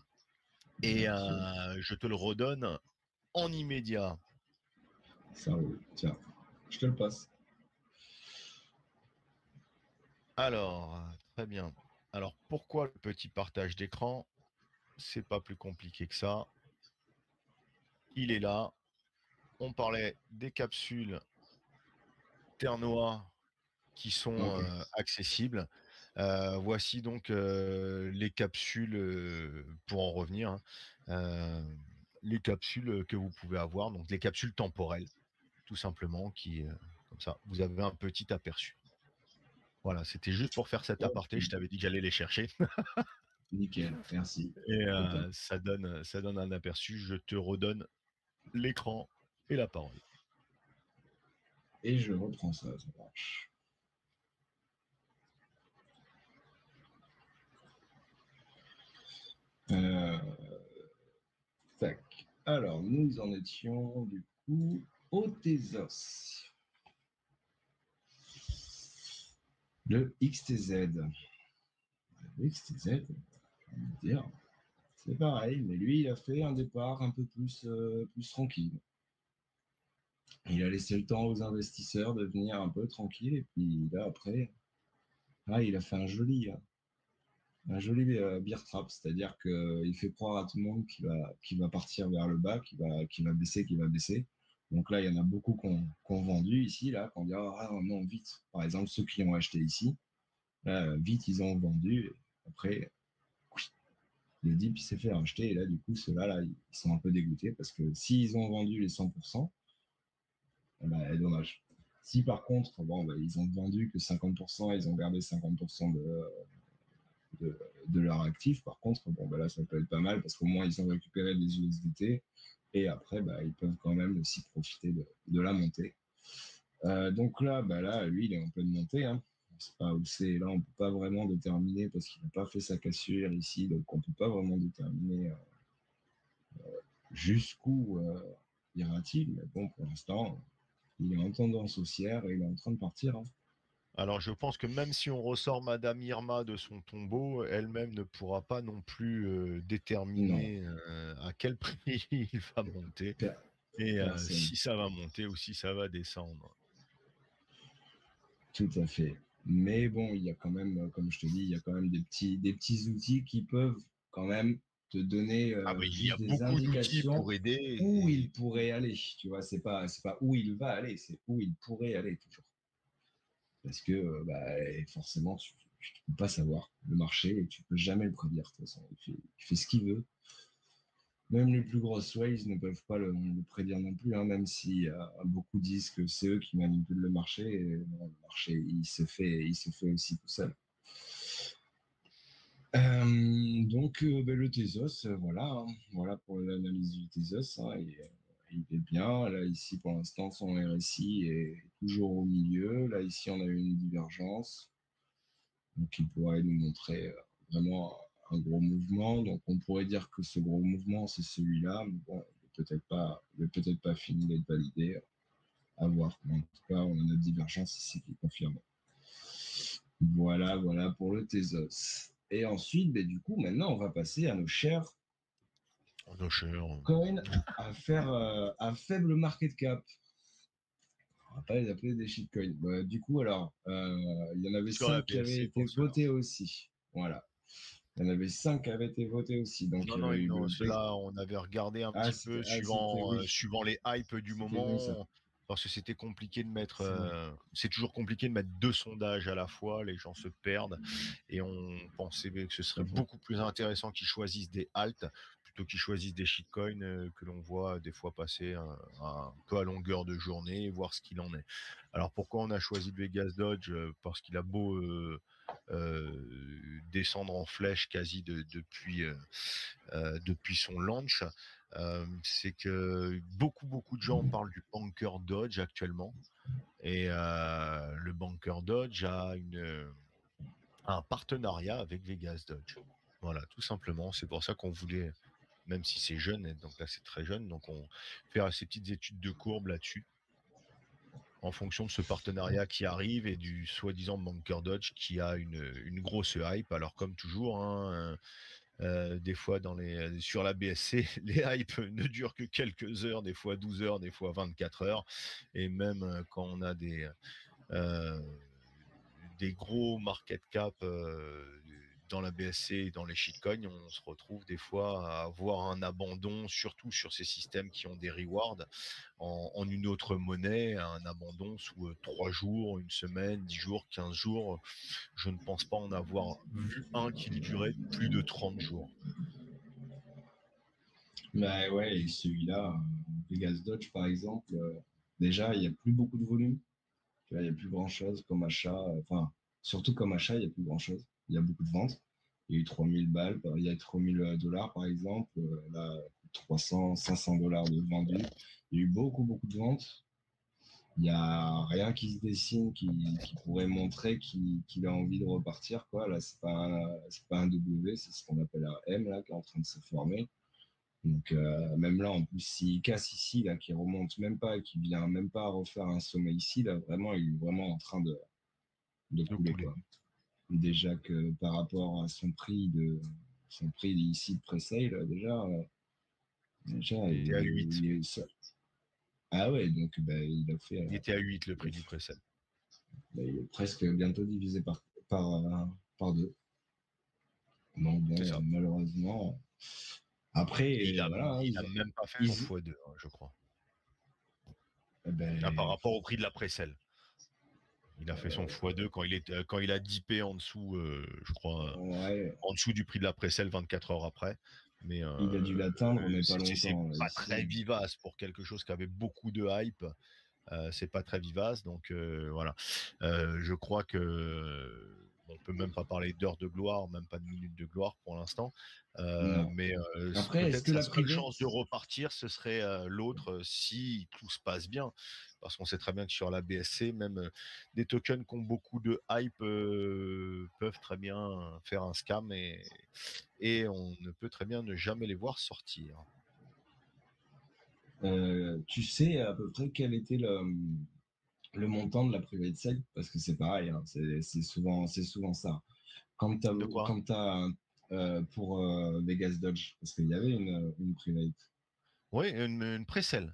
et bien sûr. je te le redonne en immédiat. Ça roule. Tiens, je te le passe. Alors, très bien. Alors, pourquoi le petit partage d'écran? C'est pas plus compliqué que ça. Il est là. On parlait des capsules Ternois qui sont, Ok. accessibles. Voici donc, les capsules, pour en revenir, hein, les capsules, que vous pouvez avoir, donc les capsules temporelles, tout simplement qui, comme ça, vous avez un petit aperçu. Voilà, c'était juste pour faire cet Ok. aparté, je t'avais dit que j'allais les chercher Nickel. Merci. et Au top. ça donne un aperçu. Je te redonne l'écran et la parole. Et je reprends ça, ça marche. Euh, Tac. Alors, nous en étions du coup au Tezos. Le XTZ. Le XTZ, on va dire, c'est pareil, mais lui, il a fait un départ un peu plus tranquille. Il a laissé le temps aux investisseurs de venir un peu tranquille, et puis là, après, il a fait un joli bear trap, c'est-à-dire qu'il fait croire à tout le monde qu'il va partir vers le bas, qu'il va baisser. Donc là, il y en a beaucoup qui ont vendu ici, là, qui ont dit ah non, vite. Par exemple, ceux qui ont acheté ici, là, vite, ils ont vendu. Et après, le dip s'est fait racheter. Et là, du coup, ceux-là, là, ils sont un peu dégoûtés parce que s'ils ont vendu les 100%, eh ben, dommage. Si par contre, bon, bah, ils ont vendu que 50%, ils ont gardé 50% de leur actif. Par contre, bon, bah là, ça peut être pas mal parce qu'au moins, ils ont récupéré des USDT et après, bah, ils peuvent quand même aussi profiter de la montée. Donc là, bah là, lui, il est en pleine montée. Hein. C'est pas où c'est. Là, on peut pas vraiment déterminer parce qu'il n'a pas fait sa cassure ici, donc on peut pas vraiment déterminer jusqu'où ira-t-il. Mais bon, pour l'instant, il est en tendance haussière et il est en train de partir. Hein. Alors je pense que même si on ressort Madame Irma de son tombeau, elle-même ne pourra pas non plus, Non, déterminer, à quel prix il va monter per- et personne. si ça va monter ou si ça va descendre. Tout à fait. Mais bon, il y a quand même, comme je te dis, il y a quand même des petits outils qui peuvent quand même te donner Ah bah, il y a juste des beaucoup d'outils indications pour aider où il et pourrait aller. Tu vois, c'est pas où il va aller, c'est où il pourrait aller toujours. Parce que bah, forcément, tu ne peux pas savoir le marché et tu peux jamais le prédire. De toute façon, il fait ce qu'il veut. Même les plus grosses whales ne peuvent pas le prédire non plus, hein, même si beaucoup disent que c'est eux qui manipulent le marché. Et non, le marché, il se fait aussi tout seul. Donc, ben, le Tezos, voilà, hein, voilà pour l'analyse du Tezos, hein, il est bien. Là, ici, pour l'instant, son RSI est toujours au milieu. Là, ici, on a eu une divergence. Donc, il pourrait nous montrer vraiment un gros mouvement. Donc, on pourrait dire que ce gros mouvement, c'est celui-là. Mais bon, il n'est peut-être pas fini d'être validé. À voir. Mais en tout cas, on a notre divergence ici qui est confirmée. Voilà, voilà pour le Tezos. Et ensuite, ben, du coup, maintenant, on va passer à nos chers nos chers, coins à faible market cap. On va pas les appeler des shitcoins. Bah, du coup, alors, il y en avait sur la 5 qui avaient BSC été pour cela. votés aussi. Voilà. Il y en avait 5 qui avaient été votés aussi. Donc, Non, il y non, avait eu non, le B. ceux-là, on avait regardé un Ah, petit c'était, peu ah, c'était, suivant, oui. suivant les hypes du C'était nous, ça. moment, parce que c'était compliqué de mettre, C'est vrai. c'est toujours compliqué de mettre 2 sondages à la fois, les gens se perdent et on pensait que ce serait Pas faux. beaucoup plus intéressant qu'ils choisissent des alts plutôt qu'ils choisissent des shitcoins, que l'on voit des fois passer un peu à longueur de journée et voir ce qu'il en est. Alors pourquoi on a choisi le Vegas Dodge? Parce qu'il a beau, descendre en flèche quasi depuis son launch, c'est que beaucoup de gens parlent du Banker Dodge actuellement et le Banker Dodge a un partenariat avec Vegas Dodge. Voilà, tout simplement. C'est pour ça qu'on voulait, même si c'est jeune, et donc là c'est très jeune, donc on fait ces petites études de courbe là-dessus en fonction de ce partenariat qui arrive et du soi-disant Banker Dodge qui a une grosse hype. Alors comme toujours, hein, des fois sur la BSC, les hypes ne durent que quelques heures, des fois 12 heures, des fois 24 heures. Et même quand on a euh, des gros market cap dans la BSC et dans les shitcoins, on se retrouve des fois à avoir un abandon, surtout sur ces systèmes qui ont des rewards en une autre monnaie, un abandon sous 3 jours, une semaine, 10 jours, 15 jours. Je ne pense pas en avoir vu un qui durait plus de 30 jours. Bah ouais, et celui-là, Vegas Dodge, par exemple, déjà, il n'y a plus beaucoup de volume. Tu vois, il n'y a plus grand-chose comme achat. Enfin, surtout comme achat, il n'y a plus grand-chose. Il y a beaucoup de ventes. Il y a eu 3000 balles, il y a 3000 dollars par exemple. Là, 300, 500 dollars de vendus. Il y a eu beaucoup de ventes. Il n'y a rien qui se dessine qui pourrait montrer qu'il a envie de repartir, quoi. Là, c'est pas un W, c'est ce qu'on appelle un M là, qui est en train de se former. Donc, même là, en plus, s'il casse ici, là, qui remonte même pas, qui vient même pas refaire un sommet ici, là, vraiment, il est vraiment en train de De couler, couler. quoi. Déjà que par rapport à son prix ici de pré-sale, déjà, Il était à 8. ah ouais, donc ben, il a fait, Il était à 8 le il prix a du fait- précède. ben, il est presque bientôt divisé par deux. Donc C'est bon, ça. malheureusement. Après, Et voilà, hein, il a même pas fait son ils, x2, hein, je crois. Ah, par ben, rapport au prix de la précelle. Il a fait son x2 quand il a dippé en dessous, je crois, ouais, en dessous du prix de la précelle 24 heures après. Mais il a dû l'atteindre, mais pas c'est longtemps, là, pas très ici. vivace pour quelque chose qui avait beaucoup de hype. C'est pas très vivace, donc voilà. Je crois que on peut même pas parler d'heures de gloire, même pas de minutes de gloire pour l'instant. Non. Mais Après, est-ce peut-être que sa la seule privée? chance de repartir, ce serait l'autre si tout se passe bien. Parce qu'on sait très bien que sur la BSC, même des tokens qui ont beaucoup de hype peuvent très bien faire un scam et on ne peut très bien ne jamais les voir sortir. Tu sais à peu près quel était le montant de la private sale, parce que c'est pareil, hein, c'est souvent ça. Quand tu De quoi? quand t'as, pour Vegas Dodge, parce qu'il y avait une private. Oui, une précelle.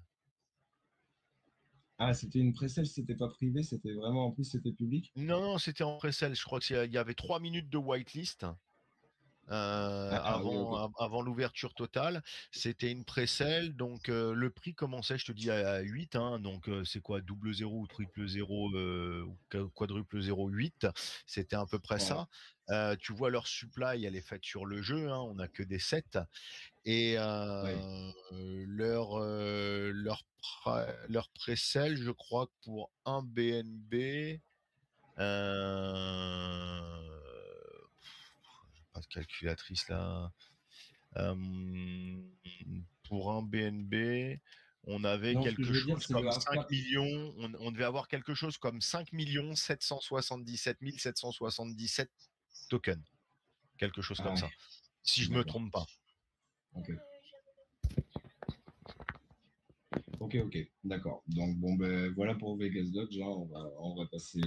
Ah, c'était une pré-sale, c'était pas privé, c'était vraiment, en plus, c'était public? Non, non, c'était en précelle. Je crois qu'il y avait 3 minutes de whitelist. Ah oui, OK. Avant l'ouverture totale. C'était une précelle, donc le prix commençait, je te dis, à 8, hein, donc c'est quoi, double zéro ou triple zéro ou quadruple zéro 8, c'était à peu près Ouais, ça. Tu vois, leur supply, elle est faite sur le jeu, hein, on n'a que des 7. Et ouais. leur précelle, je crois que pour un BNB, j'ai pas de calculatrice là. Hem, pour un BNB, on avait Non, ce que quelque je veux dire, chose c'est le comme half 5 cap. 000 000, on devait avoir quelque chose comme 5 777 777 tokens, quelque chose Ah comme ouais, ça, si je me d'accord. trompe pas. OK. OK, OK, d'accord. Donc bon, ben voilà pour Vegas Dodge, hein, on va passer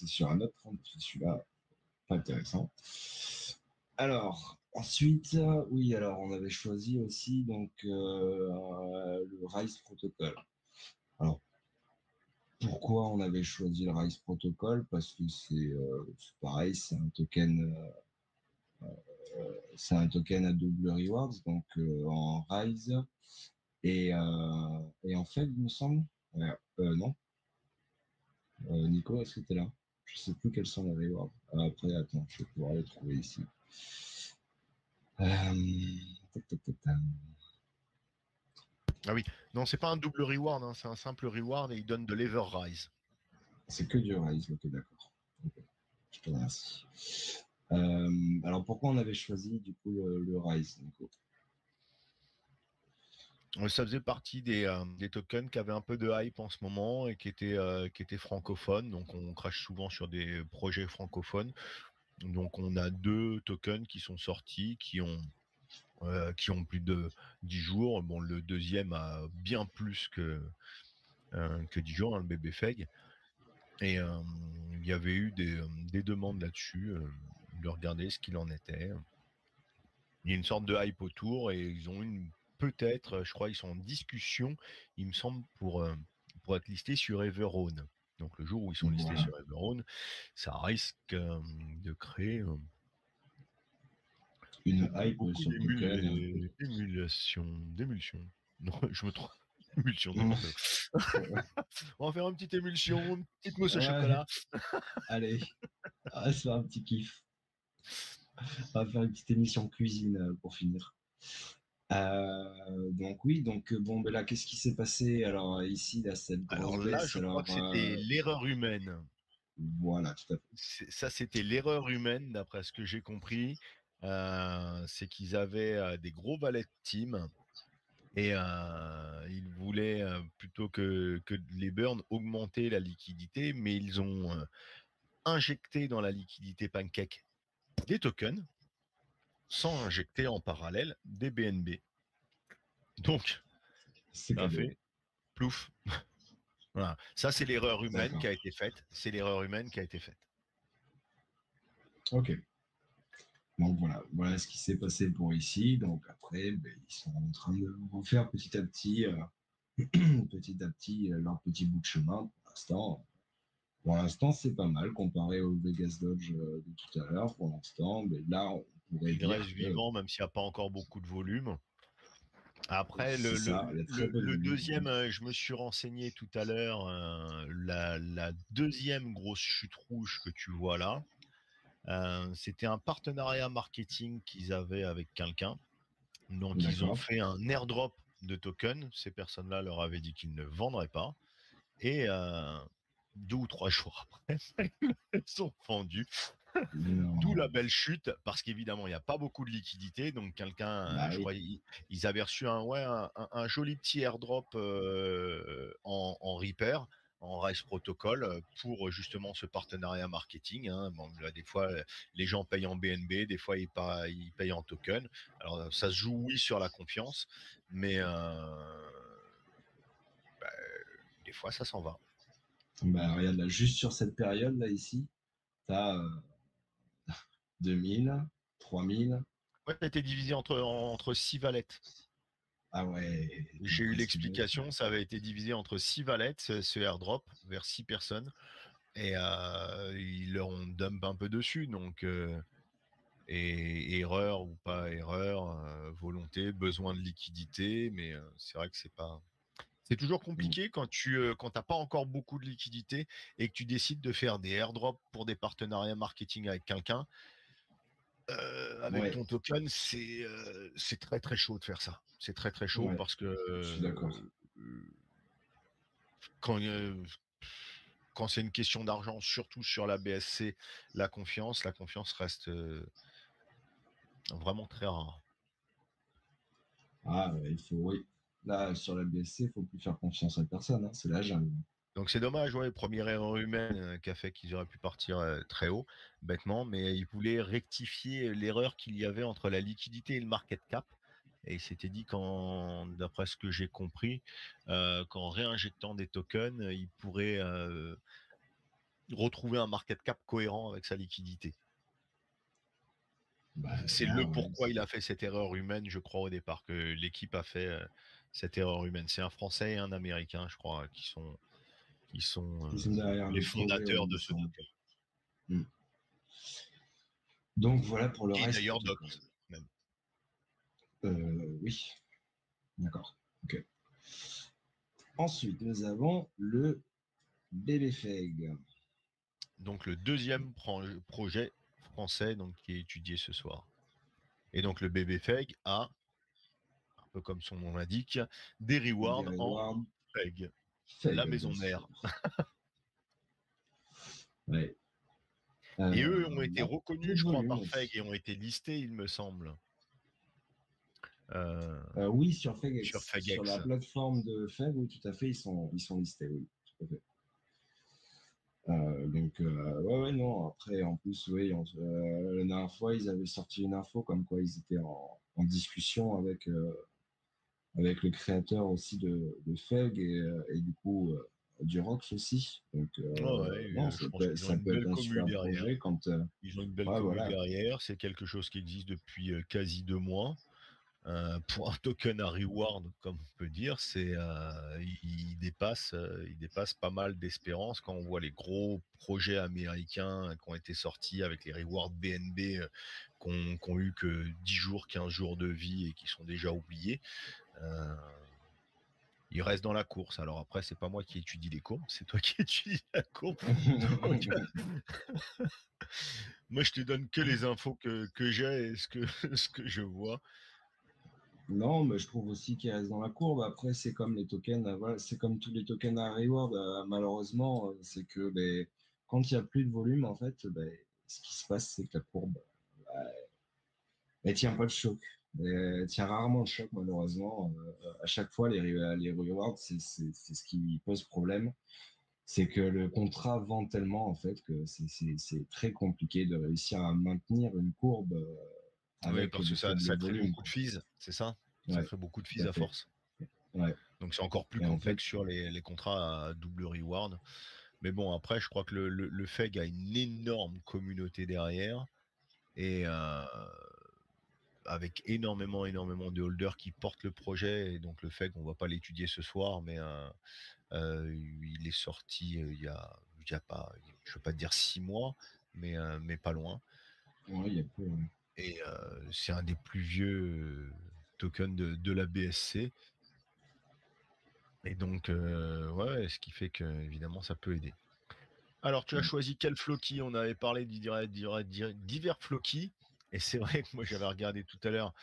sur un autre, hein, parce que celui-là, pas intéressant. Alors, ensuite, oui, alors on avait choisi aussi donc le RISE Protocol. Alors, pourquoi on avait choisi le RISE Protocol? Parce que c'est pareil, c'est un token à double rewards, donc en RISE. Et en fait, il me semble, ouais, non, Nico, est-ce que tu es là? Je sais plus quels sont les rewards. Après, attends, je vais pouvoir les trouver ici. Tac, tac, tac, tac. Ah oui, non, c'est pas un double reward, hein, c'est un simple reward et il donne de l'Everrise. C'est que du Rise, ok, d'accord. Ok, je te remercie. Alors, pourquoi on avait choisi du coup le Rise, Nico? Ça faisait partie des tokens qui avaient un peu de hype en ce moment et qui étaient francophones. Donc, on crache souvent sur des projets francophones. Donc, on a 2 tokens qui sont sortis, qui ont plus de 10 jours. Bon, le deuxième a bien plus que 10 jours, hein, le bébé Feg. Et il y avait eu des demandes là-dessus, de regarder ce qu'il en était. Il y a une sorte de hype autour et ils ont une peut-être, je crois, ils sont en discussion, il me semble, pour être listés sur Everone. Donc le jour où ils sont listés Voilà, sur Everone, ça risque de créer une beaucoup, hype beaucoup sur le token. d'émulsion. Non, je me trompe. Émulsion, n'importe quoi. On va faire une petite émulsion, une petite mousse au Ouais, chocolat. allez, on va se faire un petit kiff. On va faire une petite émission cuisine pour finir. Donc oui, donc bon, ben là, qu'est-ce qui s'est passé? Alors ici, là, cette Alors grosse là, baisse. je crois que Alors c'était l'erreur humaine. voilà, tout à fait. Ça, c'était l'erreur humaine, d'après ce que j'ai compris. C'est qu'ils avaient des gros valets de team et ils voulaient, plutôt que les burns, augmenter la liquidité, mais ils ont injecté dans la liquidité Pancake des tokens sans injecter en parallèle des BNB. Donc, C'est ça a cadeau. fait plouf. Voilà. Ça, c'est l'erreur humaine qui D'accord. a été faite. C'est l'erreur humaine qui a été faite. Ok. Donc voilà, voilà ce qui s'est passé pour ici. Donc après, ben, ils sont en train de refaire petit à petit leur petit bout de chemin. Pour l'instant, c'est pas mal comparé au Vegas Dodge de tout à l'heure. Pour l'instant, mais là, on pourrait Il reste dire que vivant, même s'il n'y a pas encore beaucoup de volume. Après, c'est ça, il y a très peu de le volume. deuxième, je me suis renseigné tout à l'heure, la deuxième grosse chute rouge que tu vois là, c'était un partenariat marketing qu'ils avaient avec quelqu'un. Donc, ils ont D'accord. fait un airdrop de tokens. Ces personnes-là leur avaient dit qu'ils ne vendraient pas. Et 2 ou 3 jours après, ils sont vendus. D'où la Non. belle chute, parce qu'évidemment, il n'y a pas beaucoup de liquidité. Donc, quelqu'un, Bah je oui. crois, ils avaient reçu un joli petit airdrop en Reaper, en Rise Protocol, pour justement ce partenariat marketing, hein. Bon, là, des fois, les gens payent en BNB, des fois, ils payent en token. Alors, ça se joue, oui, sur la confiance, mais bah, des fois, ça s'en va. Bah, regarde là, juste sur cette période là ici, tu as 2000, 3000. Ouais, ça a été divisé entre 6 valettes. Ah ouais, t'es J'ai eu presque bon, l'explication, frère. ça avait été divisé entre 6 valettes, ce airdrop, vers 6 personnes. Et ils leur ont dump un peu dessus. Donc, et erreur ou pas erreur, volonté, besoin de liquidité. Mais c'est vrai que c'est pas. C'est toujours Mm. compliqué quand t'as pas encore beaucoup de liquidité et que tu décides de faire des airdrops pour des partenariats marketing avec quelqu'un. Avec Ouais, ton token, c'est très très chaud de faire ça. C'est très très chaud ouais, parce que je suis d'accord. quand, quand c'est une question d'argent, surtout sur la BSC, la confiance reste vraiment très rare. Ah, ouais, il faut, oui. Là, sur la BSC, il faut plus faire confiance à personne, hein, c'est la jungle. Donc c'est dommage, ouais, première erreur humaine qui a fait qu'ils auraient pu partir très haut, bêtement, mais ils voulaient rectifier l'erreur qu'il y avait entre la liquidité et le market cap. Et il s'était dit d'après ce que j'ai compris, qu'en réinjectant des tokens, il pourrait retrouver un market cap cohérent avec sa liquidité. Bah, C'est là, le pourquoi il a fait cette erreur humaine, je crois, au départ, que l'équipe a fait cette erreur humaine. C'est un Français et un Américain, je crois, qui sont ils sont derrière les le projet, ouais, fondateurs il me de ce semble. token. Mm. Donc voilà pour le Et reste d'ailleurs, du Docs, token. même. Oui, d'accord. Ok. Ensuite, nous avons le BBFEG. Donc, le deuxième projet français donc, qui est étudié ce soir. Et donc, le bébé FEG a, un peu comme son nom l'indique, des Des rewards en rewards FEG, la FEG, bien maison sûr. mère. Ouais. Et eux ont été Bah, peu reconnus, de je crois, volume par FEG et aussi. ont été listés, il me semble, euh, Oui, sur sur FEGEX, sur FEGEX. la plateforme de FEG, oui, tout à fait, ils sont listés, oui, tout à fait. Donc, ouais, ouais, non, après, en plus, oui, la dernière fois, ils avaient sorti une info comme quoi ils étaient en discussion avec le créateur aussi de FEG et du coup, du ROX aussi. Donc, Ouais, ouais, non, je ça pense peut, qu'ils ont ça une peut être belle un commu super derrière. projet quand, Ils ont une belle ouais, commu voilà. derrière. C'est quelque chose qui existe depuis quasi 2 mois. Pour un token à reward, comme on peut dire, il dépasse pas mal d'espérance quand on voit les gros projets américains qui ont été sortis avec les rewards BNB qui ont eu que 10 jours, 15 jours de vie et qui sont déjà oubliés. Euh, ils restent dans la course. Alors après, c'est pas moi qui étudie les courbes, c'est toi qui étudies la courbe. Donc, moi, je te donne que les infos que j'ai et ce que je vois. Non, mais je trouve aussi qu'il reste dans la courbe. Après, c'est comme les tokens, voilà, c'est comme tous les tokens à reward. Malheureusement, c'est que ben, quand il n'y a plus de volume, en fait, ben, ce qui se passe, c'est que la courbe, elle tient pas le choc. Elle tient rarement le choc, malheureusement. À chaque fois, les rewards, c'est ce qui pose problème. C'est que le contrat vend tellement, en fait, que c'est très compliqué de réussir à maintenir une courbe Oui, avec parce que de ça, faibles ça crée volumes, beaucoup de quoi. fees, c'est ça? Ça Ouais, crée beaucoup de tout fees à à fait. force. Ouais. Donc c'est encore plus Et en fait, complexe sur les contrats à double reward. Mais bon, après, je crois que le FEG a une énorme communauté derrière et avec énormément, énormément de holders qui portent le projet. Et donc le FEG, on va pas l'étudier ce soir, mais il est sorti il y a pas, je ne veux pas te dire 6 mois, mais pas loin. ouais, il y a peu. Et c'est un des plus vieux tokens de la BSC. Et donc, ouais, ce qui fait que évidemment ça peut aider. Alors, tu as Ouais. choisi quel Floki? On avait parlé divers Floki. Et c'est vrai que moi, j'avais regardé tout à l'heure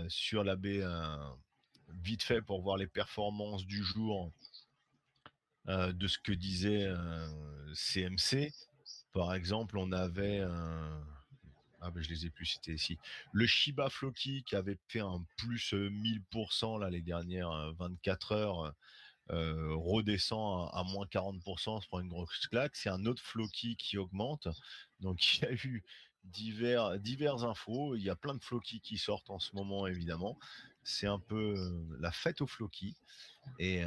sur la baie vite fait pour voir les performances du jour de ce que disait CMC. Par exemple, on avait ah ben je les ai plus cités ici. Le Shiba Floki qui avait fait un plus 1000% là les dernières 24 heures redescend à moins 40%, se prend une grosse claque. C'est un autre Floki qui augmente. Donc il y a eu divers infos. Il y a plein de Floki qui sortent en ce moment, évidemment. C'est un peu la fête aux Floki. Et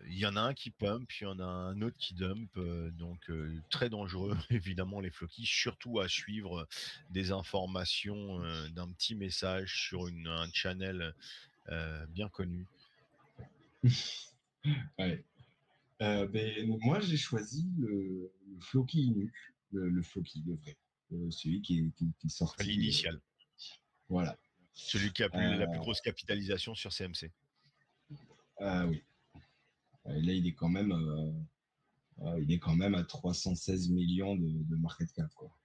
Il y en a un qui pump, il y en a un autre qui dump, donc très dangereux évidemment les floquis, surtout à suivre des informations, d'un petit message sur un channel, bien connu. Ouais. Moi, j'ai choisi le Floki Inu, le Floki, le vrai, celui qui est sorti. L'initial, Voilà. celui qui a la plus Euh, grosse capitalisation sur CMC. oui. Là, il est quand même à 316 millions de market cap, quoi.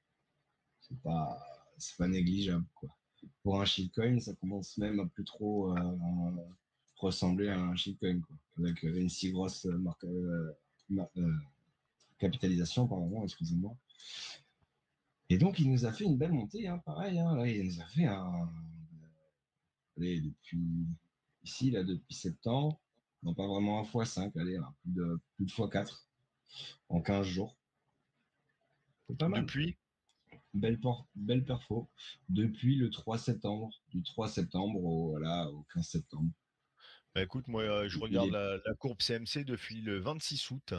C'est pas, c'est pas négligeable, quoi. Pour un shitcoin, ça commence même à plus trop ressembler à un shitcoin, quoi. Avec une si grosse mar- euh, capitalisation, pardon, excusez-moi. Et donc, il nous a fait une belle montée, hein, pareil. Hein, là, il nous a fait allez, depuis septembre, non pas vraiment un x5, allez, plus de x4 en 15 jours. C'est pas mal. Depuis, Belle perfo. Depuis le 3 septembre, du 3 septembre au 15 septembre. bah, écoute, moi, je Il regarde est, la courbe CMC depuis le 26 août.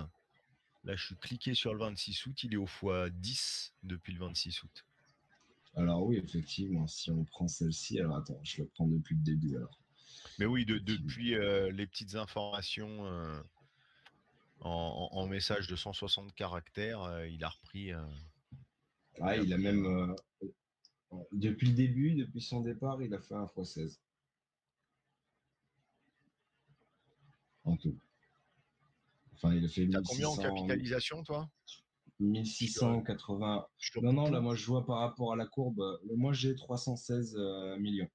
Là, je suis cliqué sur le 26 août, il est au x10 depuis le 26 août. alors oui, effectivement, si on prend celle-ci, alors attends, je le prends depuis le début alors. Mais oui, Effectivement. depuis les petites informations en message de 160 caractères, il a repris. Ah, Il a il a pris même, depuis le début, depuis son départ, il a fait un x16 en tout. Enfin, il a fait T'as combien en capitalisation, toi? Sur, 1680. sur Non, non, là, Poupou? moi, je vois par rapport à la courbe. Moi, j'ai 316 millions.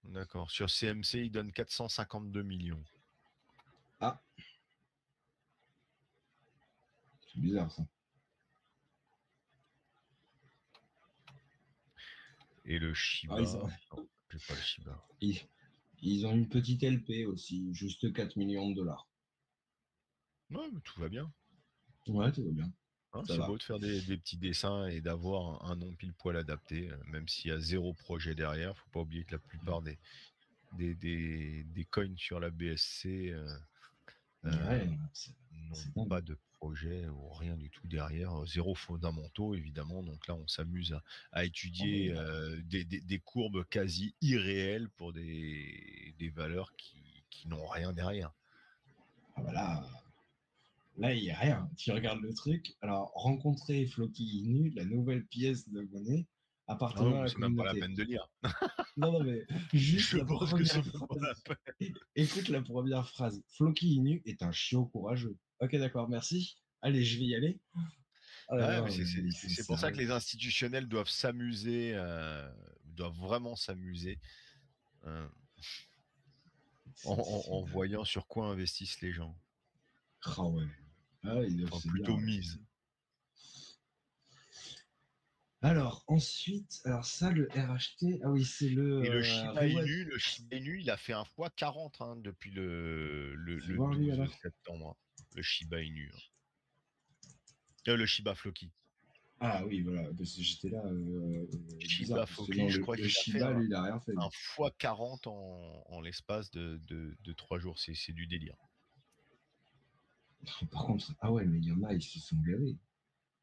D'accord. Sur CMC, il donne 452 millions. Ah, c'est bizarre ça. Et le Ah, Shiba, non, j'ai pas le Shiba. ils, ils ont une petite LP aussi, juste 4 millions de dollars. Ouais, mais tout va bien. Ouais, tout va bien. Hein, Ça c'est beau va. de faire des petits dessins et d'avoir un nom pile poil adapté, même s'il y a zéro projet derrière. Faut pas oublier que la plupart des coins sur la BSC euh, Ouais, n'ont c'est dingue. pas de projet ou rien du tout derrière, zéro fondamentaux évidemment. Donc là, on s'amuse à Ah, étudier ouais. des courbes quasi irréelles pour des valeurs qui n'ont rien derrière. Ah, bah là, il n'y a rien. Tu regardes le truc. Alors, rencontrer Floki Inu, la nouvelle pièce de monnaie Ah non, appartenant à mais la c'est même pas la communauté. peine de lire. Non, non, mais juste Je la pense que c'est première même pas la phrase. peine. Écoute la première phrase. Floki Inu est un chiot courageux. Ok, d'accord, merci. Allez, je vais y aller. Ah là Ouais, mais là, mais ils sont c'est pour ça que sérieux. les institutionnels doivent s'amuser, doivent vraiment s'amuser euh, Ils sont en sérieux. voyant sur quoi investissent les gens. Ah ouais. Ah, ils doivent Enfin, se dire. plutôt mise. Alors, ensuite, alors ça, le RHT, ah oui, c'est le Et Reward. Le Shiba Inu, il a fait un fois 40 hein, depuis Fais le voir lui 12 alors. septembre, hein, le Shiba Inu. Hein. Le Shiba Floki. Ah oui, voilà, parce que j'étais là, bizarre, Shiba parce que Floki, non, je le, crois le qu'il a fait Shiba, lui, il a rien fait. un fois 40 en l'espace de 3 jours. C'est du délire. Par contre, ah ouais, mais il y en a, ils se sont gavés.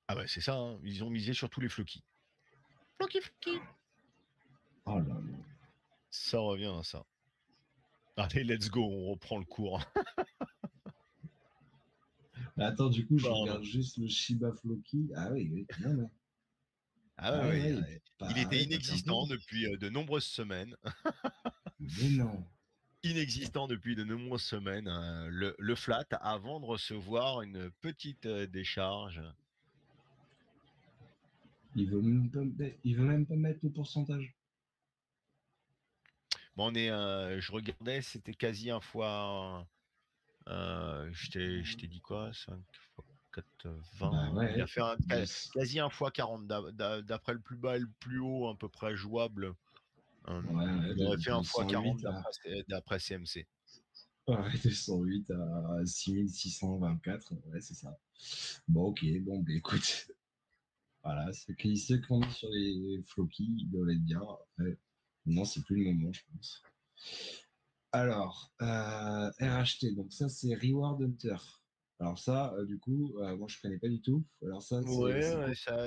Ah bah c'est ça, hein, ils ont misé sur tous les Floki. Floki, Floki. Oh là là. Ça revient à ça. Allez, let's go, on reprend le cours. Mais attends, du coup, je Pardon. regarde juste le Shiba Floki. Ah oui, oui, quand même. Ouais. Ah Ah ouais, ouais, ouais, ouais, il est il pas, était ouais, pas perdu. inexistant depuis de nombreuses semaines. Mais non. Inexistant depuis de nombreuses semaines. Le flat avant de recevoir une petite décharge. Il veut même pas mettre le pourcentage. Bon, je regardais, c'était quasi un fois. Je t'ai dit quoi? 5 fois Bah 80. Il a ouais. fait Mais quasi un fois 40. D'après le plus bas et le plus haut, à peu près jouable. ouais, ouais, Il aurait fait un de fois 40 108 à, d'après CMC. ouais, de 108 à 6624. Ouais, c'est ça. Bon, ok, bon, bah, écoute. Voilà, ceux qui ont mis sur les floppy, ils doivent être bien. Après, non, c'est plus le moment, je pense. Alors, RHT, donc ça, c'est Reward Hunter. Alors ça, du coup, moi, je connais pas du tout. Alors ça, Ouais, c'est ouais, quoi? ça,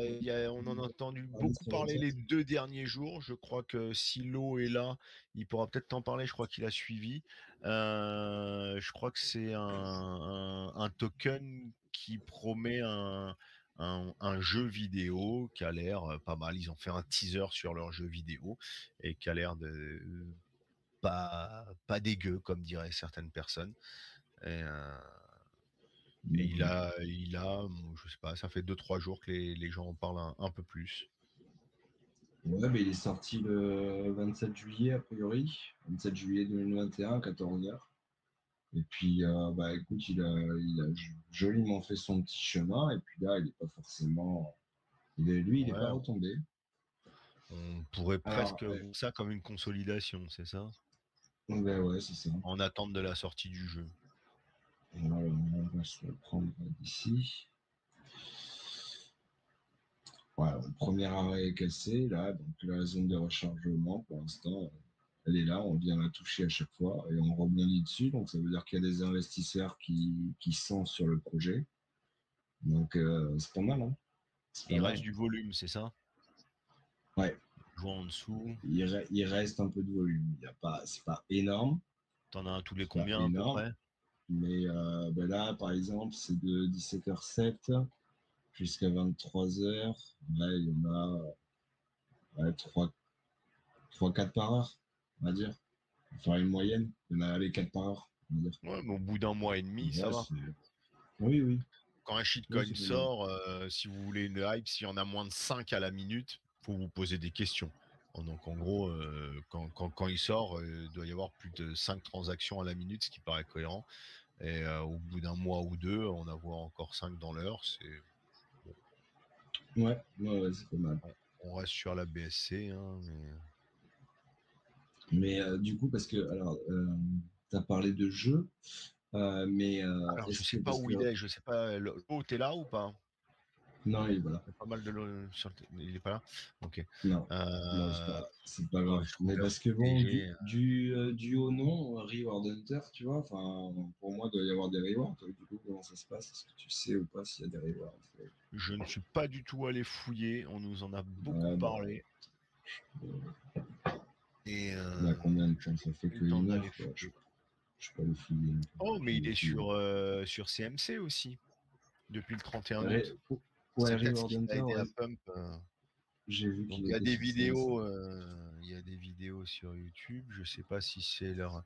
on en a entendu Parler beaucoup sur le parler chat. les 2 derniers jours. Je crois que Silo est là, il pourra peut-être t'en parler, je crois qu'il a suivi. Je crois que c'est un token qui promet un jeu vidéo qui a l'air pas mal. Ils ont fait un teaser sur leur jeu vidéo et qui a l'air de pas dégueu, comme diraient certaines personnes. Et, D'accord. je sais pas, ça fait 2 3 jours que les gens en parlent un peu plus. Ouais, mais il est sorti le 27 juillet, a priori. 27 juillet 2021, 14h. Et puis, bah, écoute, il a joliment fait son petit chemin. Et puis là, il n'est pas forcément. Lui, il n'est pas Ouais, retombé. on pourrait Alors, presque voir ça comme une consolidation, c'est ça? ben ouais, c'est ça. En attente de la sortie du jeu. Voilà, on va se le prendre d'ici. Voilà, le premier arrêt est cassé, là, donc la zone de rechargement, pour l'instant, elle est là, on vient la toucher à chaque fois et on rebondit dessus, donc ça veut dire qu'il y a des investisseurs qui sont sur le projet. Donc c'est pas mal, hein. C'est Et pas il reste mal. du volume, c'est ça? Ouais, Je vois en dessous. il reste un peu de volume. Il y a pas, c'est pas énorme, T'en as un tous les c'est pas combien à peu énorme, près? mais ben là, par exemple, c'est de 17h07 jusqu'à 23h. Là, il y en a ouais, 3-4 par heure, on va dire. Faire une moyenne, il y en a les 4 par heure, on va dire. Ouais, mais au bout d'un mois et demi, ça Ouais, va. oui, oui, Quand un oui, shitcoin c'est pas mal. sort, si vous voulez une hype, s'il y en a moins de 5 à la minute, faut vous poser des questions. Donc en gros, quand il sort, il doit y avoir plus de 5 transactions à la minute, ce qui paraît cohérent. Et au bout d'un mois ou deux, on en voit encore 5 dans l'heure. Bon, Ouais, ouais, ouais, c'est pas mal. on reste sur la BSC, hein, mais Mais du coup, parce que, alors, tu as parlé de jeu, mais alors je est-ce que, sais pas parce où que, il est, je sais pas. T'es là ou pas? non, et voilà, Il y a pas mal de l'eau sur il est pas là? OK. non, non, Euh, c'est pas ouais, grave. je Mais regarde parce que son bon, PG. du haut nom, Reward Hunter, tu vois, enfin, pour moi, il doit y avoir des rewards. Du coup, comment ça se passe? Est-ce que tu sais ou pas s'il y a des rewards? Je ne suis pas du tout allé fouiller. On nous en a beaucoup Ouais, bah, parlé. Et il y a combien de temps? Ça fait pas eu le temps qu'une d'aller heure, quoi. fouiller. Je peux aller fouiller. Oh, Je mais vais il aller est fouiller. sur CMC aussi, depuis le 31 Ré- août. Ouais, C'est peut-être ce Reward qui t'a Hunter, aidé ouais, à pump. j'ai vu Donc qu'il était sur CNC. il y a des vidéos sur YouTube. Je sais pas si c'est leur.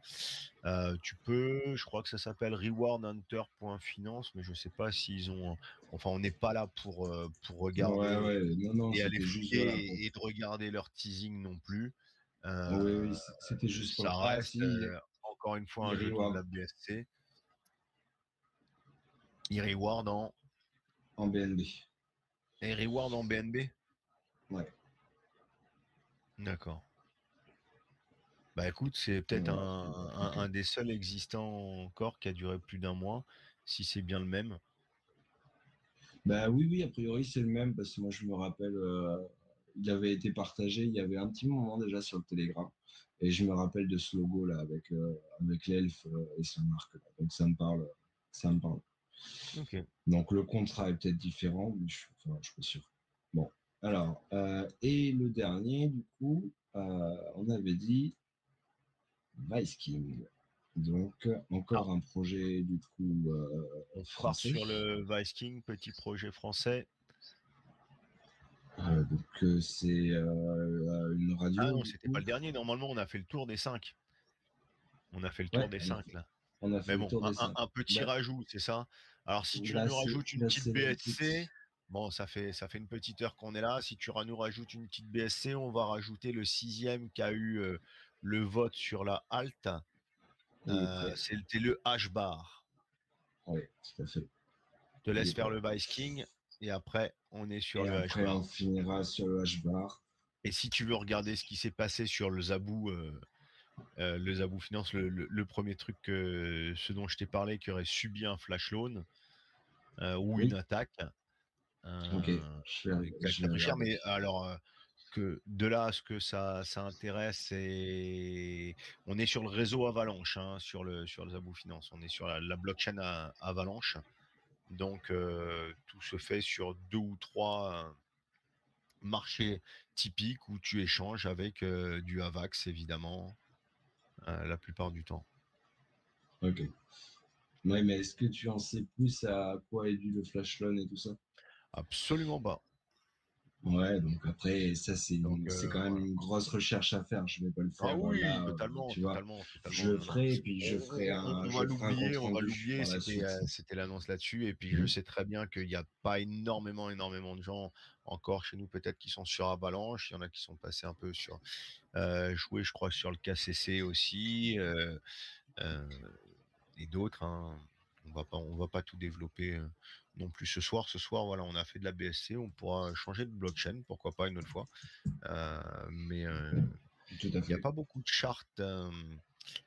Tu peux, je crois que ça s'appelle rewardhunter.finance, mais je sais pas s'ils ont. Enfin, on n'est pas là pour Ouais, regarder ouais, non, non, et aller c'était juste, voilà, pour... fouiller et de regarder leur teasing non plus. Oui, oui, Euh, c'était juste pour... Ça Ah, reste si, encore une fois il un jeton de reward la BSC. Il reward en BNB. en BNB. Ouais, D'accord. Bah écoute, c'est peut-être voilà. un des seuls existants encore qui a duré plus d'un mois, si c'est bien le même. Bah oui, oui, a priori, c'est le même, parce que moi, je me rappelle, il avait été partagé il y avait un petit moment déjà sur le Telegram. Et je me rappelle de ce logo-là, avec l'elfe et son arc, là. Donc ça me parle, ça me parle. Ok. Donc le contrat est peut-être différent, mais enfin, je suis pas sûr. Bon, alors, et le dernier, du coup, on avait dit Vice King. Donc, Alors, encore un projet, du coup, on part français. sur le Vice King, petit projet français. Donc, c'est une Ah radio, non, du c'était pas coup. le dernier. Normalement, on a fait le tour des 5. On a fait le tour Ouais, des 5 là. on a fait Mais le bon, tour des cinq. un petit Bah, rajout, c'est ça. Alors, si tu nous rajoutes une là, petite c'est le BSC, petit. bon, ça fait une petite heure qu'on est là. Si tu nous rajoutes une petite BSC, on va rajouter le sixième qui a eu le vote sur la halte. Il est prêt. C'était le H-bar. Oui, tout à fait. Je te Il laisse est faire prêt. le Vice King et après, on est sur Et le après, H-bar. on finira sur le H-bar. Et si tu veux regarder ce qui s'est passé sur le Zabou Finance, le premier truc, ce dont je t'ai parlé, qui aurait subi un flash loan ou une Oui, attaque, ok. qui a Je vais pris cher. regarder. Mais alors, que de là à ce que ça intéresse et on est sur le réseau Avalanche, hein, sur le Zabou Finance. On est sur la blockchain Avalanche. Donc, tout se fait sur 2 ou 3 marchés typiques où tu échanges avec, du AVAX évidemment, la plupart du temps. Ok. Ouais, mais est-ce que tu en sais plus à quoi est dû le flash loan et tout ça? Absolument pas. Ouais, donc après, ça, Donc, c'est quand même voilà. une grosse recherche à faire. Je vais pas le Ah faire oui, là, totalement, tu vois. totalement, Je totalement. le Non, non. ferai et puis On je ferai un compte va rendu l'oublier. par la suite. C'était l'annonce là-dessus. Et puis, je sais très bien qu'il n'y a pas énormément, énormément de gens encore chez nous, peut-être, qui sont sur Avalanche. Il y en a qui sont passés un peu sur, jouer, je crois, sur le KCC aussi, et d'autres, hein. On va pas tout développer, non plus ce soir. Ce soir, voilà, on a fait de la BSC. On pourra changer de blockchain, pourquoi pas une autre fois. Mais, Tout à il y a fait. pas beaucoup de chartes.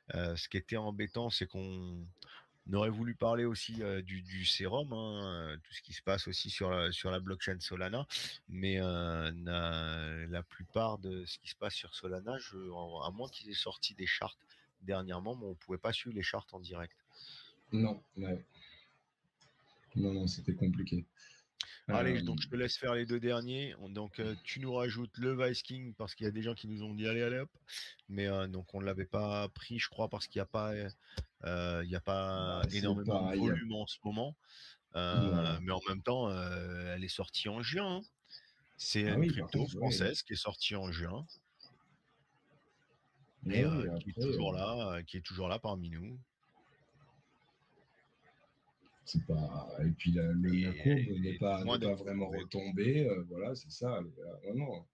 Ce qui était embêtant, c'est qu'on aurait voulu parler aussi, du sérum, hein, tout ce qui se passe aussi sur la blockchain Solana, mais la plupart de ce qui se passe sur Solana, à moins qu'ils aient sorti des chartes dernièrement, mais on pouvait pas suivre les chartes en direct. Non, ouais. Non, non, c'était compliqué. Allez, Euh, donc je te laisse faire les 2 derniers. Donc, tu nous rajoutes le Vice King parce qu'il y a des gens qui nous ont dit: «Allez, allez hop!» Mais, donc on ne l'avait pas pris, je crois, parce il y a Bah, pas c'est énormément de pareil. volume en ce moment. Voilà. Mais en même temps, elle est sortie en juin, hein. C'est Ah une oui, par crypto contre, ouais. française qui est sortie en juin et Oui, après, qui est toujours là parmi nous. c'est pas. Et puis la courbe Et n'est loin pas d'être vraiment retombée. retombée. Voilà, c'est ça. Non, non,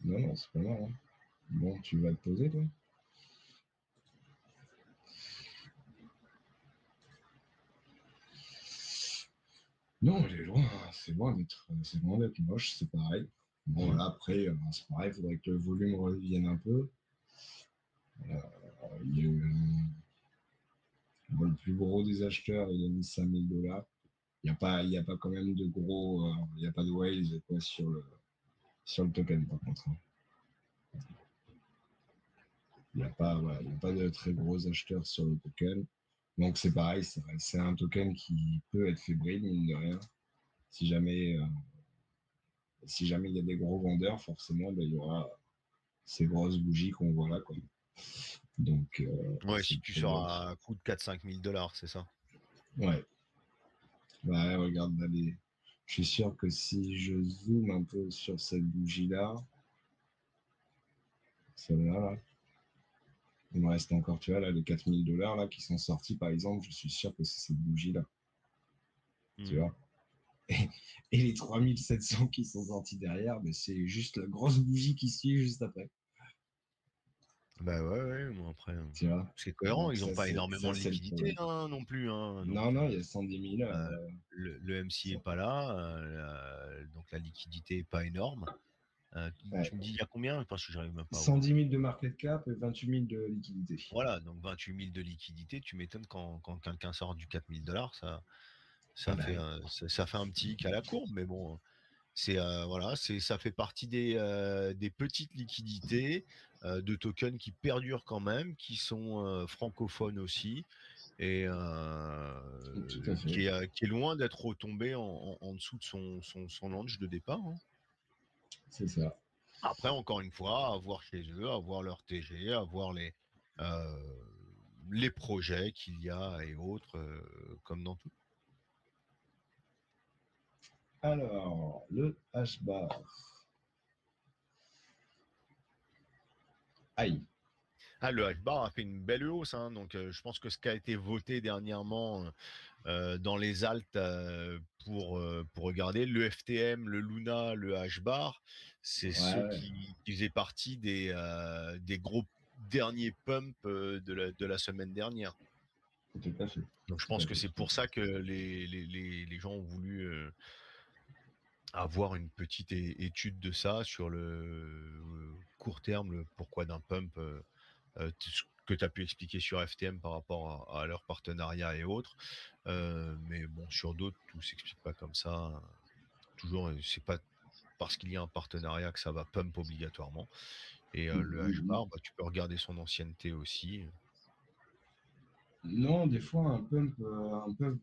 non, non, c'est pas mal, hein. Bon, tu vas te poser, toi? Non, c'est loin d'être moche, c'est pareil. Bon, là, après, c'est pareil, il faudrait que le volume revienne un peu. Il y a eu bon, le plus gros des acheteurs, il a mis 5 000 $. Il y a pas quand même de gros, il n'y a pas de whales quoi, sur le token, par contre, hein. Il n'y a pas, voilà, il y a pas de très gros acheteurs sur le token. Donc, c'est pareil, c'est un token qui peut être fébrile, mine de rien. Si jamais, euh, si jamais il y a des gros vendeurs, forcément, ben, il y aura ces grosses bougies qu'on voit là, quoi. Donc, Ouais, c'est si tu sors pour. à coût de 4 5 000 $, c'est ça? Ouais. Ouais, regarde, là, je suis sûr que si je zoome un peu sur cette bougie-là, celle-là, là, il me reste encore, tu vois, là, les 4 000 $ là, qui sont sortis, par exemple, je suis sûr que c'est cette bougie-là, tu Mmh. vois. Et les 3 700 qui sont sortis derrière, mais c'est juste la grosse bougie qui suit juste après, Bah, ouais, ouais, bon après, tu vois. c'est cohérent, Donc ils ont pas énormément ça, de c'est le liquidités, problème. hein, non plus, hein, Non, donc, non, il y a 110 000. le MC est pas là, donc la liquidité est pas énorme. Ouais. Tu me dis il y a combien? Parce que j'arrive même pas à voir. 110 000 de market cap et 28 000 de liquidité. Voilà, donc 28 000 de liquidité, tu m'étonnes quand quelqu'un sort du 4 000 $, Ah bah oui. ça fait un petit hic à la courbe, mais bon, voilà, ça fait partie des petites liquidités, de tokens qui perdurent quand même, qui sont, francophones aussi et Tout à fait. qui est loin d'être retombé en dessous de son launch de départ, hein. C'est ça. Après, encore une fois, à voir chez eux, à voir leur TG, à voir les projets qu'il y a et autres, comme dans tout. Alors, le H-bar. Aïe. Ah, le H-bar a fait une belle hausse, hein, donc je pense que ce qui a été voté dernièrement, dans les alts, pour regarder le FTM, le Luna, le H-bar, c'est Ouais, ceux ouais, qui faisaient partie des gros derniers pumps, de la semaine dernière. tout à fait. Donc je Tout pense à que fait, c'est tout à pour fait. ça que les gens ont voulu, avoir une petite étude de ça sur le, court terme, le pourquoi d'un pump, ce que tu as pu expliquer sur FTM par rapport à leur partenariat et autres. Mais bon, sur d'autres, tout s'explique pas comme ça. Toujours, c'est pas parce qu'il y a un partenariat que ça va pump obligatoirement. Et le Mmh. H-bar, bah, tu peux regarder son ancienneté aussi. Non, des fois, un pump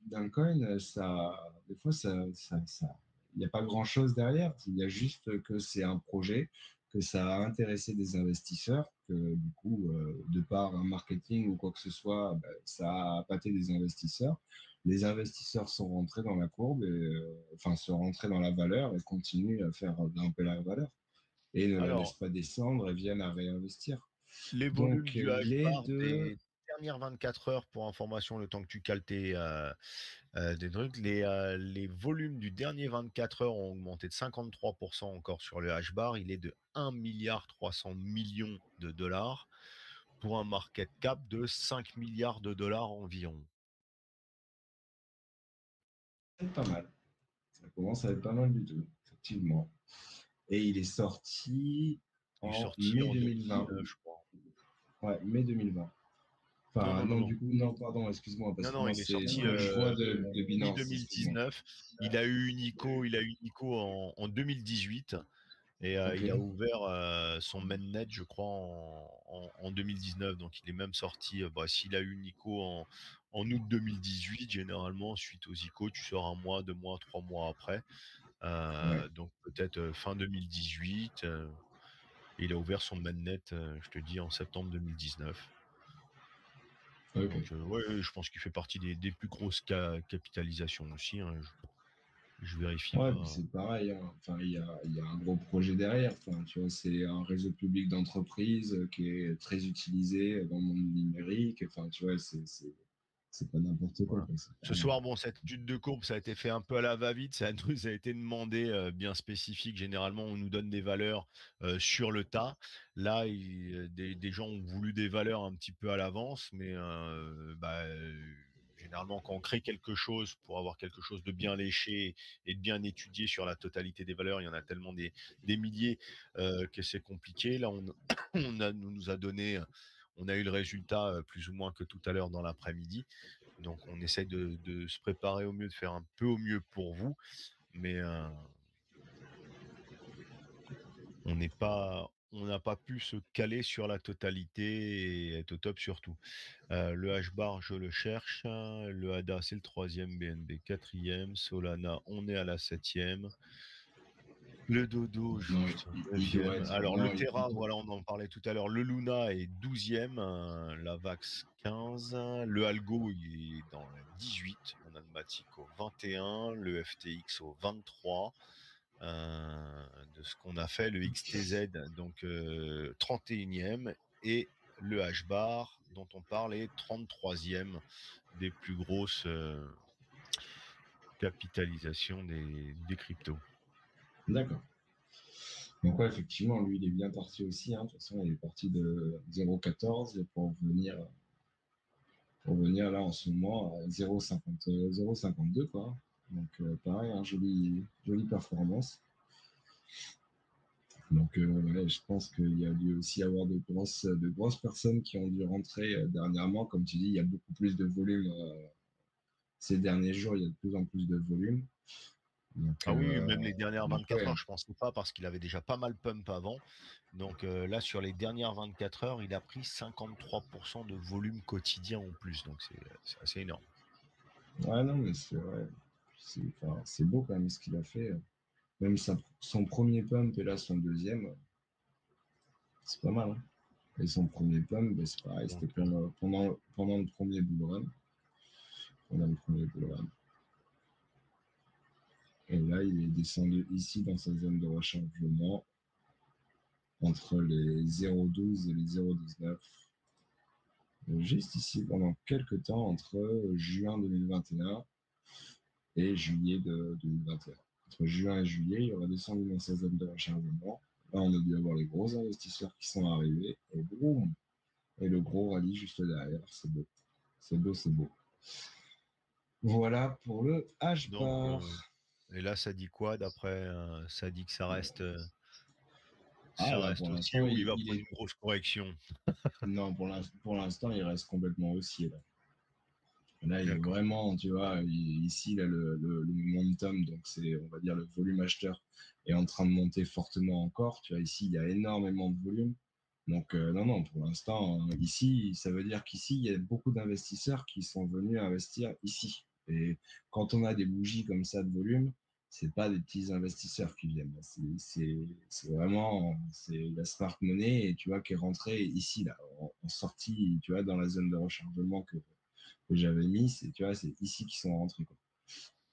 d'un coin, des fois, il n'y a pas grand-chose derrière. Il y a juste que c'est un projet, que ça a intéressé des investisseurs, que du coup, de par un marketing ou quoi que ce soit, ben, ça a appâté des investisseurs. Les investisseurs sont rentrés dans la courbe, enfin, sont rentrés dans la valeur et continuent à faire grimper la valeur et ne la laissent Alors, pas descendre et viennent à réinvestir. les volumes Donc, du les H-bar deux, des dernières 24 heures, pour information, le temps que tu cales des trucs, les volumes du dernier 24 heures ont augmenté de 53% encore sur le H-bar. Il est de 1,3 milliard de dollars pour un market cap de 5 milliards de dollars environ. c'est pas mal. Ça commence à être pas mal du tout, effectivement. Et il est sorti Il est en sorti mai en 2020. 2019, je crois. Ouais, mai 2020. Non, Enfin, non, non, non, non. du coup, non, pardon, excuse-moi, Non, parce que non, moi, il est c'est ce sorti que je vois de Binance, excuse-moi. mi-2019. Il a eu une ICO en 2018 et Ok, il a ouvert son mainnet, je crois, en 2019. Donc, il est même sorti. Bah, s'il a eu une ICO en août 2018, généralement, suite aux ICO, tu sors un mois, 2 mois, 3 mois après. ouais, Donc, peut-être fin 2018. Il a ouvert son mainnet, je te dis, en septembre 2019. ok. Donc, ouais, ouais, je pense qu'il fait partie des plus grosses capitalisations aussi, hein. Je vérifie Ouais, puis pas. c'est pareil, hein. Enfin, il y a un gros projet derrière. Enfin, tu vois, c'est un réseau public d'entreprise qui est très utilisé dans le monde numérique. Enfin, tu vois, c'est pas n'importe quoi, Voilà. quoi. C'est Ce pas- soir, bon, cette étude de courbe, ça a été fait un peu à la va-vite. Ça nous a été demandé, bien spécifique. Généralement, on nous donne des valeurs sur le tas. Là, des gens ont voulu des valeurs un petit peu à l'avance, mais bah, généralement, quand on crée quelque chose pour avoir quelque chose de bien léché et de bien étudié sur la totalité des valeurs, il y en a tellement des milliers que c'est compliqué. Là, on nous a donné, on a eu le résultat plus ou moins que tout à l'heure dans l'après-midi. Donc on essaye de se préparer au mieux, de faire un peu au mieux pour vous, mais on n'a pas pu se caler sur la totalité et être au top surtout. Le H-bar, je le cherche, hein. Le ADA, c'est le troisième, BNB quatrième, Solana, on est à la septième. Le Dodo, Non, putain, il doit 9e. être, Alors le non, Terra, voilà, on en parlait tout à l'heure. Le Luna est 12e, la Vax 15, le Algo il est dans la 18, on a le Matic au 21, le FTX au 23. De ce qu'on a fait, le XTZ donc 31e et le H-bar dont on parle est 33e des plus grosses capitalisations des cryptos. d'accord. Donc ouais, effectivement, lui, il est bien parti aussi, hein. De toute façon, il est parti de 0,14 pour venir là en ce moment à 0,52 quoi. Donc pareil, hein, jolie performance. Donc ouais, je pense qu'il y a dû aussi avoir de grosses personnes qui ont dû rentrer dernièrement. Comme tu dis, il y a beaucoup plus de volume ces derniers jours, il y a de plus en plus de volume. Donc, Ah oui, même les dernières donc 24 ouais, heures, je pensais pas parce qu'il avait déjà pas mal pump avant. Donc là, sur les dernières 24 heures, il a pris 53% de volume quotidien en plus. Donc c'est assez énorme. ouais, non, mais c'est vrai. Enfin, c'est beau quand même ce qu'il a fait. Même son premier pump et là son deuxième, c'est pas mal, hein. Et son premier pump, ben, c'est pareil, Donc c'était pendant le premier bull run. Pendant le premier bull run. Et là, il est descendu ici dans sa zone de rechargement entre les 0,12 et les 0,19. Juste ici pendant quelques temps entre juin 2021 et juillet 2021. Entre juin et juillet, il aurait descendu dans sa zone de rechargement. Là, on a dû avoir les gros investisseurs qui sont arrivés et boum! Et le gros rallye juste derrière. C'est beau. C'est beau, c'est beau. Voilà pour le donc H-bar. et là, ça dit quoi d'après ça dit que Ah, ça là, reste pour haussier l'instant, ou il va il prendre est. une grosse correction? Non, pour l'instant, il reste complètement haussier, là. Là, il est D'accord. vraiment, tu vois, ici, là, le momentum, donc c'est, on va dire, le volume acheteur est en train de monter fortement encore. Tu vois, ici, il y a énormément de volume. Donc, non, non, pour l'instant, ici, ça veut dire qu'ici, il y a beaucoup d'investisseurs qui sont venus investir ici. Et quand on a des bougies comme ça de volume, c'est pas des petits investisseurs qui viennent. C'est vraiment, c'est la smart money, et tu vois, qui est rentrée ici, là, en sortie, tu vois, dans la zone de rechargement que j'avais mis, c'est, tu vois, c'est ici qu'ils sont rentrés, quoi.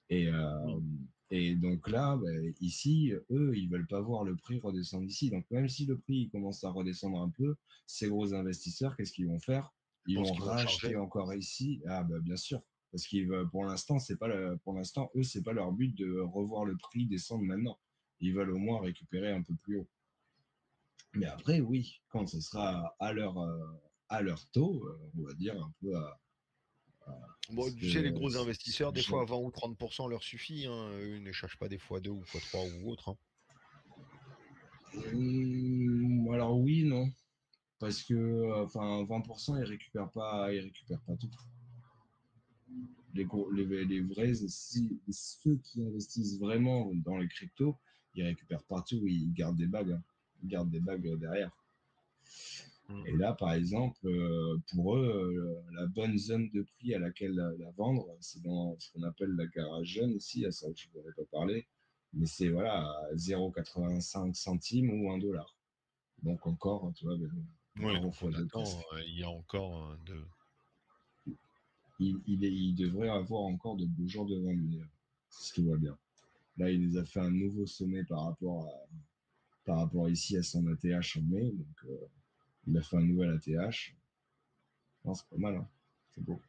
Et, Mmh. et donc là, bah, ici, eux, ils veulent pas voir le prix redescendre ici. Donc même si le prix il commence à redescendre un peu, ces gros investisseurs, qu'est-ce qu'ils vont faire? Je Ils pense vont qu'ils vont racheter charger. encore ici. Ah bah bien sûr, parce qu'ils veulent, pour l'instant, c'est pas pour l'instant, eux, c'est pas leur but de revoir le prix descendre maintenant. Ils veulent au moins récupérer un peu plus haut. Mais après, oui, quand ce sera à leur taux, on va dire un peu à Bon, ce tu sais, les gros ce investisseurs, que des fois, j'ai. 20 ou 30 leur suffit, hein. Eux, ils ne cherchent pas des fois 2 ou fois 3 ou autre, hein. Alors oui, non. Parce que, enfin, 20%, ils récupèrent pas tout. Les vrais, si, ceux qui investissent vraiment dans les cryptos, ils récupèrent pas tout, ils gardent des bagues, hein. Ils gardent des bagues derrière. Mmh. Et là, par exemple, pour eux, la bonne zone de prix à laquelle la vendre, c'est dans ce qu'on appelle la garage jeune ici, à ça je ne pourrais pas parler, mais c'est voilà, à 0,85 centimes ou 1 dollar. Donc encore, tu vois, Oui, 0 donc fois on 2 attend, presque. il y a encore, de Il devrait avoir encore de beaux jours devant lui. C'est ce qui va bien. Là, il les a fait un nouveau sommet par rapport ici à son ATH en mai. Donc, il a fait un nouvel ATH. Non, c'est pas mal, hein. C'est beau.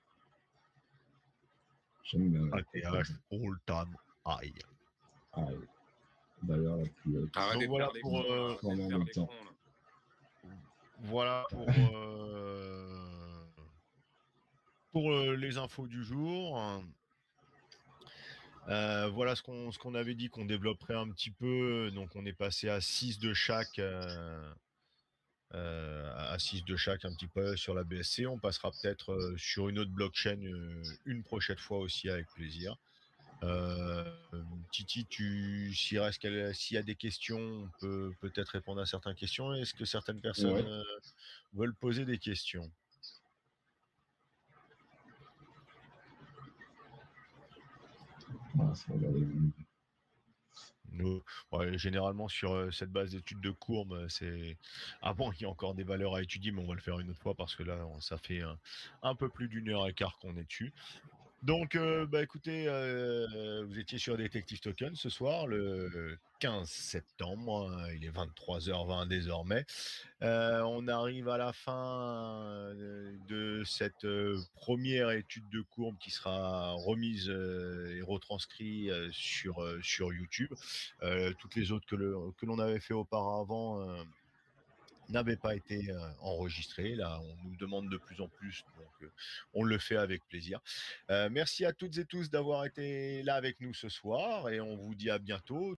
J'aime bien la crypto. ATH all time high. Ah, et d'ailleurs, Donc Arrêtez de voilà faire les pour, cons, là. Arrêtez de pendant faire le les temps. cons, là. voilà pour, les infos du jour. Voilà ce qu'on avait dit qu'on développerait un petit peu. Donc on est passé à 6 de chaque, à 6 de chaque un petit peu sur la BSC. On passera peut-être, sur une autre blockchain, une prochaine fois aussi avec plaisir. Titi, s'il y a des questions, on peut peut-être répondre à certaines questions. Est-ce que certaines personnes, Ouais. veulent poser des questions? Ah, ça va regarder. Nous, ouais, généralement sur, cette base d'études de courbes, c'est bon, il y a encore des valeurs à étudier, mais on va le faire une autre fois parce que là, ça fait un peu plus d'1 heure et quart qu'on est dessus. Donc, bah, écoutez, vous étiez sur Detective Token ce soir, le 15 septembre, il est 23h20 désormais. On arrive à la fin, de cette, 1re étude de courbe qui sera remise, et retranscrit, sur YouTube. Toutes les autres que l'on avait fait auparavant, n'avaient pas été, enregistrées. Là, on nous demande de plus en plus, donc on le fait avec plaisir. Merci à toutes et tous d'avoir été là avec nous ce soir et on vous dit à bientôt.